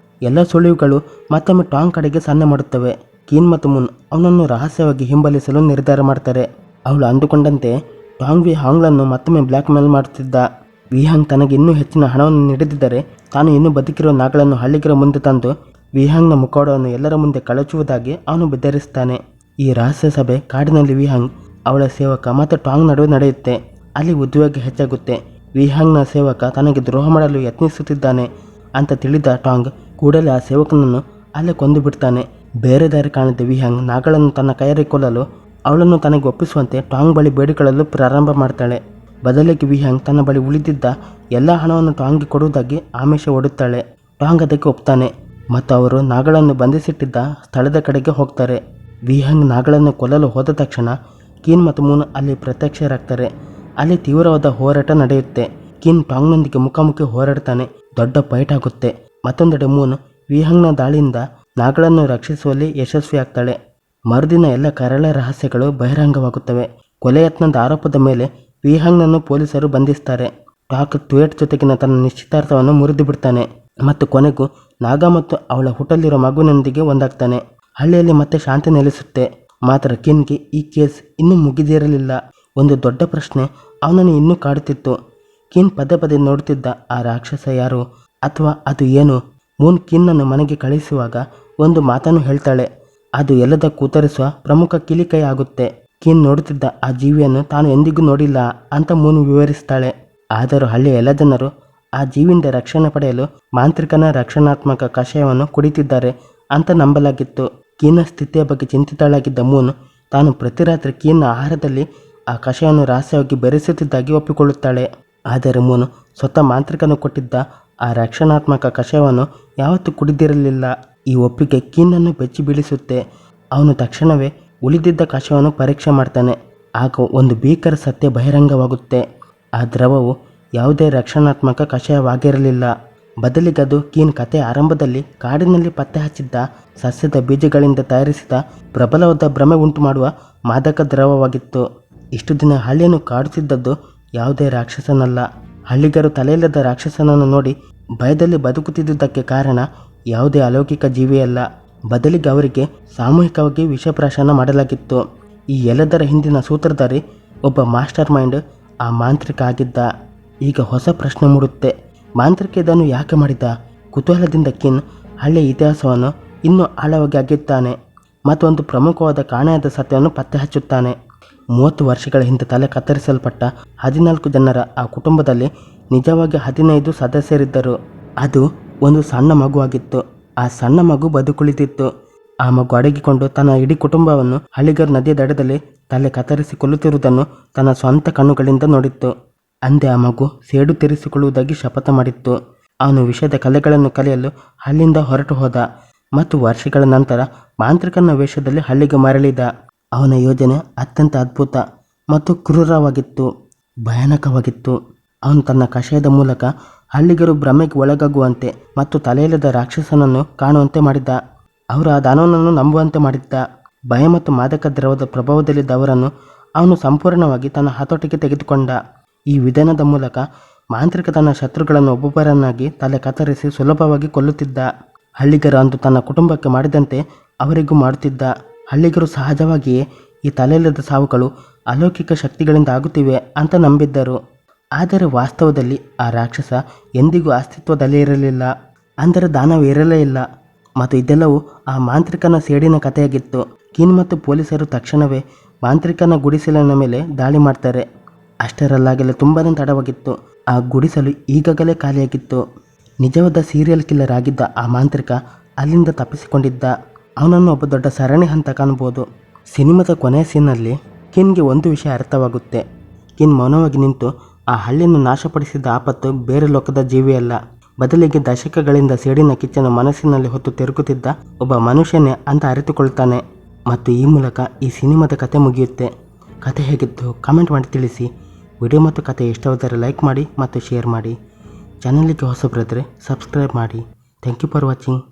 Speaker 1: ಎಲ್ಲ ಸುಳಿವುಗಳು ಮತ್ತೊಮ್ಮೆ ಟಾಂಗ್ ಕಡೆಗೆ ಸನ್ನೆ ಮಾಡುತ್ತವೆ. ಕೀನ್ ಮತ್ತು ಮುನ್ ಅವನನ್ನು ರಹಸ್ಯವಾಗಿ ಹಿಂಬಾಲಿಸಲು ನಿರ್ಧಾರ ಮಾಡ್ತಾರೆ. ಅವಳು ಅಂದುಕೊಂಡಂತೆ ಟಾಂಗ್ ವಿ ಹಾಂಗ್ಲನ್ನು ಮತ್ತೊಮ್ಮೆ ಬ್ಲ್ಯಾಕ್ ಮೇಲ್ ಮಾಡುತ್ತಿದ್ದ. ವಿ ಹಾಂಗ್ ತನಗೆ ಇನ್ನೂ ಹೆಚ್ಚಿನ ಹಣವನ್ನು ನೀಡದಿದ್ದರೆ ತಾನು ಇನ್ನೂ ಬದುಕಿರುವ ನಾಗಳನ್ನು ಹಳ್ಳಿಗರ ಮುಂದೆ ತಂದು ವಿ ಹಾಂಗ್ನ ಮುಖವಾಡವನ್ನು ಎಲ್ಲರ ಮುಂದೆ ಕಳಚುವುದಾಗಿ ಅವನು ಬೆದರಿಸ್ತಾನೆ. ಈ ರಹಸ್ಯ ಸಭೆ ಕಾಡಿನಲ್ಲಿ ವಿ ಹಾಂಗ್, ಅವಳ ಸೇವಕ ಮತ್ತು ಟಾಂಗ್ ನಡುವೆ ನಡೆಯುತ್ತೆ. ಅಲ್ಲಿ ಉದ್ವೇಗ ಹೆಚ್ಚಾಗುತ್ತೆ. ವಿ ಹಾಂಗ್ನ ಸೇವಕ ತನಗೆ ದ್ರೋಹ ಮಾಡಲು ಯತ್ನಿಸುತ್ತಿದ್ದಾನೆ ಅಂತ ತಿಳಿದ ಟಾಂಗ್ ಕೂಡಲೇ ಆ ಸೇವಕನನ್ನು ಅಲ್ಲೇ ಕೊಂದು ಬಿಡ್ತಾನೆ. ಬೇರೆ ದಾರಿ ಕಾಣದೆ ವಿ ಹಾಂಗ್ ನಾಗಳನ್ನು ತನ್ನ ಕೈಯಲ್ಲಿ ಕೊಲ್ಲಲು ಅವಳನ್ನು ತನಗೆ ಒಪ್ಪಿಸುವಂತೆ ಟಾಂಗ್ ಬಳಿ ಬೇಡಿಕೊಳ್ಳಲು ಪ್ರಾರಂಭ ಮಾಡ್ತಾಳೆ. ಬದಲಿಗೆ ವಿ ಹಾಂಗ್ ತನ್ನ ಬಳಿ ಉಳಿದಿದ್ದ ಎಲ್ಲ ಹಣವನ್ನು ಟಾಂಗ್ಗೆ ಕೊಡುವುದಾಗಿ ಆಮಿಷ ಒಡ್ಡುತ್ತಾಳೆ. ಟಾಂಗ್ ಅದಕ್ಕೆ ಒಪ್ತಾನೆ ಮತ್ತು ಅವರು ನಾಗಳನ್ನು ಬಂಧಿಸಿಟ್ಟಿದ್ದ ಸ್ಥಳದ ಕಡೆಗೆ ಹೋಗ್ತಾರೆ. ವಿ ಹಾಂಗ್ ನಾಗಳನ್ನು ಕೊಲ್ಲಲು ಹೋದ ತಕ್ಷಣ ಕೀನ್ ಮತ್ತು ಮೂನ್ ಅಲ್ಲಿ ಪ್ರತ್ಯಕ್ಷರಾಗ್ತಾರೆ. ಅಲ್ಲಿ ತೀವ್ರವಾದ ಹೋರಾಟ ನಡೆಯುತ್ತೆ. ಕೀನ್ ಟಾಂಗ್ನೊಂದಿಗೆ ಮುಖಾಮುಖಿ ಹೋರಾಡ್ತಾನೆ. ದೊಡ್ಡ ಫೈಟ್ ಆಗುತ್ತೆ. ಮತ್ತೊಂದೆಡೆ ಮೂನ್ ವಿ ಹಾಂಗ್ನ ದಾಳಿಯಿಂದ ನಾಗಳನ್ನು ರಕ್ಷಿಸುವಲ್ಲಿ ಯಶಸ್ವಿಯಾಗ್ತಾಳೆ. ಮರುದಿನ ಎಲ್ಲ ಕರಾಳ ರಹಸ್ಯಗಳು ಬಹಿರಂಗವಾಗುತ್ತವೆ. ಕೊಲೆ ಯತ್ನದ ಆರೋಪದ ಮೇಲೆ ವಿ ಹಾಂಗ್ನನ್ನು ಪೊಲೀಸರು ಬಂಧಿಸ್ತಾರೆ. ಟಾಂಗ್ ಟ್ವೇಟ್ ಜೊತೆಗಿನ ತನ್ನ ನಿಶ್ಚಿತಾರ್ಥವನ್ನು ಮುರಿದು ಬಿಡ್ತಾನೆ ಮತ್ತು ಕೊನೆಗೂ ನಾಗಾ ಮತ್ತು ಅವಳ ಹುಟ್ಟಲಿರೋ ಮಗುವಿನೊಂದಿಗೆ ಒಂದಾಗ್ತಾನೆ. ಹಳ್ಳಿಯಲ್ಲಿ ಮತ್ತೆ ಶಾಂತಿ ನೆಲೆಸುತ್ತೆ. ಮಾತ್ರ ಕಿನ್ಗೆ ಈ ಕೇಸ್ ಇನ್ನೂ ಮುಗಿದಿರಲಿಲ್ಲ. ಒಂದು ದೊಡ್ಡ ಪ್ರಶ್ನೆ ಅವನನ್ನು ಇನ್ನೂ ಕಾಡುತ್ತಿತ್ತು. ಕಿನ್ ಪದೇ ಪದೇ ನೋಡುತ್ತಿದ್ದ ಆ ರಾಕ್ಷಸ ಯಾರು ಅಥವಾ ಅದು ಏನು? ಮೂನ್ ಕಿನ್ನನ್ನು ಮನೆಗೆ ಕಳಿಸುವಾಗ ಒಂದು ಮಾತನ್ನು ಹೇಳ್ತಾಳೆ. ಅದು ಎಲ್ಲದಕ್ಕೂ ಉತ್ತರಿಸುವ ಪ್ರಮುಖ ಕಿಲಿಕೈ ಆಗುತ್ತೆ. ಕಿನ್ ನೋಡುತ್ತಿದ್ದ ಆ ಜೀವಿಯನ್ನು ತಾನು ಎಂದಿಗೂ ನೋಡಿಲ್ಲ ಅಂತ ಮೂನ್ ವಿವರಿಸ್ತಾಳೆ. ಆದರೂ ಹಳ್ಳಿಯ ಎಲ್ಲ ಜನರು ಆ ಜೀವಿಯಿಂದ ರಕ್ಷಣೆ ಪಡೆಯಲು ಮಾಂತ್ರಿಕನ ರಕ್ಷಣಾತ್ಮಕ ಕಷಾಯವನ್ನು ಕುಡಿತಿದ್ದಾರೆ ಅಂತ ನಂಬಲಾಗಿತ್ತು. ಕೀನ್ನ ಸ್ಥಿತಿಯ ಬಗ್ಗೆ ಚಿಂತಿತಳಾಗಿದ್ದ ಮೂನ್ ತಾನು ಪ್ರತಿ ರಾತ್ರಿ ಕೀನ್ನ ಆಹಾರದಲ್ಲಿ ಆ ಕಷಾಯವನ್ನು ರಹಸ್ಯವಾಗಿ ಬೆರೆಸುತ್ತಿದ್ದಾಗಿ ಒಪ್ಪಿಕೊಳ್ಳುತ್ತಾಳೆ. ಆದರೆ ಮೂನ್ ಸ್ವತಃ ಮಾಂತ್ರಿಕನು ಕೊಟ್ಟಿದ್ದ ಆ ರಕ್ಷಣಾತ್ಮಕ ಕಷಾಯವನ್ನು ಯಾವತ್ತೂ ಕುಡಿದಿರಲಿಲ್ಲ. ಈ ಒಪ್ಪಿಗೆ ಕೀನ್ನನ್ನು ಬೆಚ್ಚಿ ಬೀಳಿಸುತ್ತೆ. ಅವನು ತಕ್ಷಣವೇ ಉಳಿದಿದ್ದ ಕಷಾಯವನ್ನು ಪರೀಕ್ಷೆ ಮಾಡ್ತಾನೆ. ಆಗ ಒಂದು ಭೀಕರ ಸತ್ಯ ಬಹಿರಂಗವಾಗುತ್ತೆ. ಆ ದ್ರವವು ಯಾವುದೇ ರಕ್ಷಣಾತ್ಮಕ ಕಷಾಯವಾಗಿರಲಿಲ್ಲ. ಬದಲಿಗೆ ಅದು ಕೀನ್ ಕಥೆಯ ಆರಂಭದಲ್ಲಿ ಕಾಡಿನಲ್ಲಿ ಪತ್ತೆ ಹಚ್ಚಿದ್ದ ಸಸ್ಯದ ಬೀಜಗಳಿಂದ ತಯಾರಿಸಿದ ಪ್ರಬಲವಾದ ಭ್ರಮೆ ಉಂಟು ಮಾಡುವ ಮಾದಕ ದ್ರವವಾಗಿತ್ತು. ಇಷ್ಟು ದಿನ ಹಳ್ಳಿಯನ್ನು ಕಾಡುತ್ತಿದ್ದದ್ದು ಯಾವುದೇ ರಾಕ್ಷಸನಲ್ಲ. ಹಳ್ಳಿಗರು ತಲೆಯಿಲ್ಲದ ರಾಕ್ಷಸನನ್ನು ನೋಡಿ ಭಯದಲ್ಲಿ ಬದುಕುತ್ತಿದ್ದುದಕ್ಕೆ ಕಾರಣ ಯಾವುದೇ ಅಲೌಕಿಕ ಜೀವಿಯಲ್ಲ. ಬದಲಿಗೆ ಅವರಿಗೆ ಸಾಮೂಹಿಕವಾಗಿ ವಿಷಪ್ರಾಶನ ಮಾಡಲಾಗಿತ್ತು. ಈ ಎಲ್ಲದರ ಹಿಂದಿನ ಸೂತ್ರಧಾರಿ ಒಬ್ಬ ಮಾಸ್ಟರ್ ಮೈಂಡ್, ಆ ಮಾಂತ್ರಿಕ ಆಗಿದ್ದ. ಈಗ ಹೊಸ ಪ್ರಶ್ನೆ ಮೂಡುತ್ತೆ, ಮಾಂತ್ರಿಕ ಇದನ್ನು ಯಾಕೆ ಮಾಡಿದ? ಕುತೂಹಲದಿಂದ ಕಿನ್ ಹಳ್ಳಿಯ ಇತಿಹಾಸವನ್ನು ಇನ್ನೂ ಆಳವಾಗಿ ಅಗೆಯುತ್ತಾನೆ ಮತ್ತು ಒಂದು ಪ್ರಮುಖವಾದ ಕಾಣೆಯಾದ ಸತ್ಯವನ್ನು ಪತ್ತೆ ಹಚ್ಚುತ್ತಾನೆ. 30 ವರ್ಷಗಳ ಹಿಂದೆ ತಲೆ ಕತ್ತರಿಸಲ್ಪಟ್ಟ 14 ಜನರ ಆ ಕುಟುಂಬದಲ್ಲಿ ನಿಜವಾಗಿ 15 ಸದಸ್ಯರಿದ್ದರು. ಅದು ಒಂದು ಸಣ್ಣ ಮಗುವಾಗಿತ್ತು. ಆ ಸಣ್ಣ ಮಗು ಬದುಕುಳಿದಿತ್ತು. ಆ ಮಗು ಅಡಗಿಕೊಂಡು ತನ್ನ ಇಡೀ ಕುಟುಂಬವನ್ನು ಹಳ್ಳಿಗರು ನದಿಯ ದಡದಲ್ಲಿ ತಲೆ ಕತ್ತರಿಸಿ ಕೊಲ್ಲುತ್ತಿರುವುದನ್ನು ತನ್ನ ಸ್ವಂತ ಕಣ್ಣುಗಳಿಂದ ನೋಡಿತ್ತು. ಅಂದೇ ಆ ಮಗು ಸೇಡು ತೀರಿಸಿಕೊಳ್ಳುವುದಾಗಿ ಶಪಥ ಮಾಡಿತ್ತು. ಅವನು ವಿಷದ ಕಲೆಗಳನ್ನು ಕಲಿಯಲು ಹಳ್ಳಿಯಿಂದ ಹೊರಟು ಹೋದ ಮತ್ತು ವರ್ಷಗಳ ನಂತರ ಮಾಂತ್ರಿಕನ ವೇಷದಲ್ಲಿ ಹಳ್ಳಿಗೆ ಮರಳಿದ. ಅವನ ಯೋಜನೆ ಅತ್ಯಂತ ಅದ್ಭುತ ಮತ್ತು ಕ್ರೂರವಾಗಿತ್ತು, ಭಯಾನಕವಾಗಿತ್ತು. ಅವನು ತನ್ನ ಕಷಾಯದ ಮೂಲಕ ಹಳ್ಳಿಗರು ಭ್ರಮೆಗೆ ಒಳಗಾಗುವಂತೆ ಮತ್ತು ತಲೆಯಿಲ್ಲದ ರಾಕ್ಷಸನನ್ನು ಕಾಣುವಂತೆ ಮಾಡಿದ್ದ. ಅವರು ಆ ದಾನವನನ್ನು ನಂಬುವಂತೆ ಮಾಡಿದ್ದ. ಭಯ ಮತ್ತು ಮಾದಕ ದ್ರವದ ಪ್ರಭಾವದಲ್ಲಿದ್ದ ಅವರನ್ನು ಅವನು ಸಂಪೂರ್ಣವಾಗಿ ತನ್ನ ಹತೋಟಿಗೆ ತೆಗೆದುಕೊಂಡ. ಈ ವಿಧಾನದ ಮೂಲಕ ಮಾಂತ್ರಿಕ ತನ್ನ ಶತ್ರುಗಳನ್ನು ಒಬ್ಬೊಬ್ಬರನ್ನಾಗಿ ತಲೆ ಕತ್ತರಿಸಿ ಸುಲಭವಾಗಿ ಕೊಲ್ಲುತ್ತಿದ್ದ. ಹಳ್ಳಿಗರು ಅಂದು ತನ್ನ ಕುಟುಂಬಕ್ಕೆ ಮಾಡಿದಂತೆ ಅವರಿಗೂ ಮಾಡುತ್ತಿದ್ದ. ಹಳ್ಳಿಗರು ಸಹಜವಾಗಿಯೇ ಈ ತಲೆಯಿಲ್ಲದ ಸಾವುಗಳು ಅಲೌಕಿಕ ಶಕ್ತಿಗಳಿಂದ ಆಗುತ್ತಿವೆ ಅಂತ ನಂಬಿದ್ದರು. ಆದರೆ ವಾಸ್ತವದಲ್ಲಿ ಆ ರಾಕ್ಷಸ ಎಂದಿಗೂ ಅಸ್ತಿತ್ವದಲ್ಲಿ ಇರಲಿಲ್ಲ. ಅಂದರೆ ದಾನವ ಇರಲೇ ಇಲ್ಲ. ಮತ್ತು ಇದೆಲ್ಲವೂ ಆ ಮಾಂತ್ರಿಕನ ಸೇಡಿನ ಕಥೆಯಾಗಿತ್ತು. ಕಿನ್ ಮತ್ತು ಪೊಲೀಸರು ತಕ್ಷಣವೇ ಮಾಂತ್ರಿಕನ ಗುಡಿಸಲಿನ ಮೇಲೆ ದಾಳಿ ಮಾಡ್ತಾರೆ. ಅಷ್ಟರಲ್ಲಾಗಲೇ ತುಂಬಾ ತಡವಾಗಿತ್ತು. ಆ ಗುಡಿಸಲು ಈಗಾಗಲೇ ಖಾಲಿಯಾಗಿತ್ತು. ನಿಜವಾದ ಸೀರಿಯಲ್ ಕಿಲ್ಲರ್ ಆಗಿದ್ದ ಆ ಮಾಂತ್ರಿಕ ಅಲ್ಲಿಂದ ತಪ್ಪಿಸಿಕೊಂಡಿದ್ದ. ಅವನನ್ನು ಒಬ್ಬ ದೊಡ್ಡ ಸರಣಿ ಅಂತ ಕಾಣ್ಬೋದು. ಸಿನಿಮಾದ ಕೊನೆಯ ಸೀನಲ್ಲಿ ಕಿನ್ಗೆ ಒಂದು ವಿಷಯ ಅರ್ಥವಾಗುತ್ತೆ. ಕಿನ್ ಮೌನವಾಗಿ ನಿಂತು ಆ ಹಳ್ಳಿಯನ್ನು ನಾಶಪಡಿಸಿದ ಆಪತ್ತು ಬೇರೆ ಲೋಕದ ಜೀವಿಯಲ್ಲ, ಬದಲಿಗೆ ದಶಕಗಳಿಂದ ಸೇಡಿನ ಕಿಚ್ಚನ್ನು ಮನಸ್ಸಿನಲ್ಲಿ ಹೊತ್ತು ತಿರುಗುತ್ತಿದ್ದ ಒಬ್ಬ ಮನುಷ್ಯನೇ ಅಂತ ಅರಿತುಕೊಳ್ತಾನೆ. ಮತ್ತು ಈ ಮೂಲಕ ಈ ಸಿನಿಮಾದ ಕತೆ ಮುಗಿಯುತ್ತೆ. ಕತೆ ಹೇಗಿತ್ತು ಕಮೆಂಟ್ ಮಾಡಿ ತಿಳಿಸಿ. ವಿಡಿಯೋ ಮತ್ತು ಕತೆ ಇಷ್ಟವಾದರೆ ಲೈಕ್ ಮಾಡಿ ಮತ್ತು ಶೇರ್ ಮಾಡಿ. ಚಾನಲ್ಗೆ ಹೊಸಬರಿದ್ದರೆ ಸಬ್ಸ್ಕ್ರೈಬ್ ಮಾಡಿ. Thank you for watching.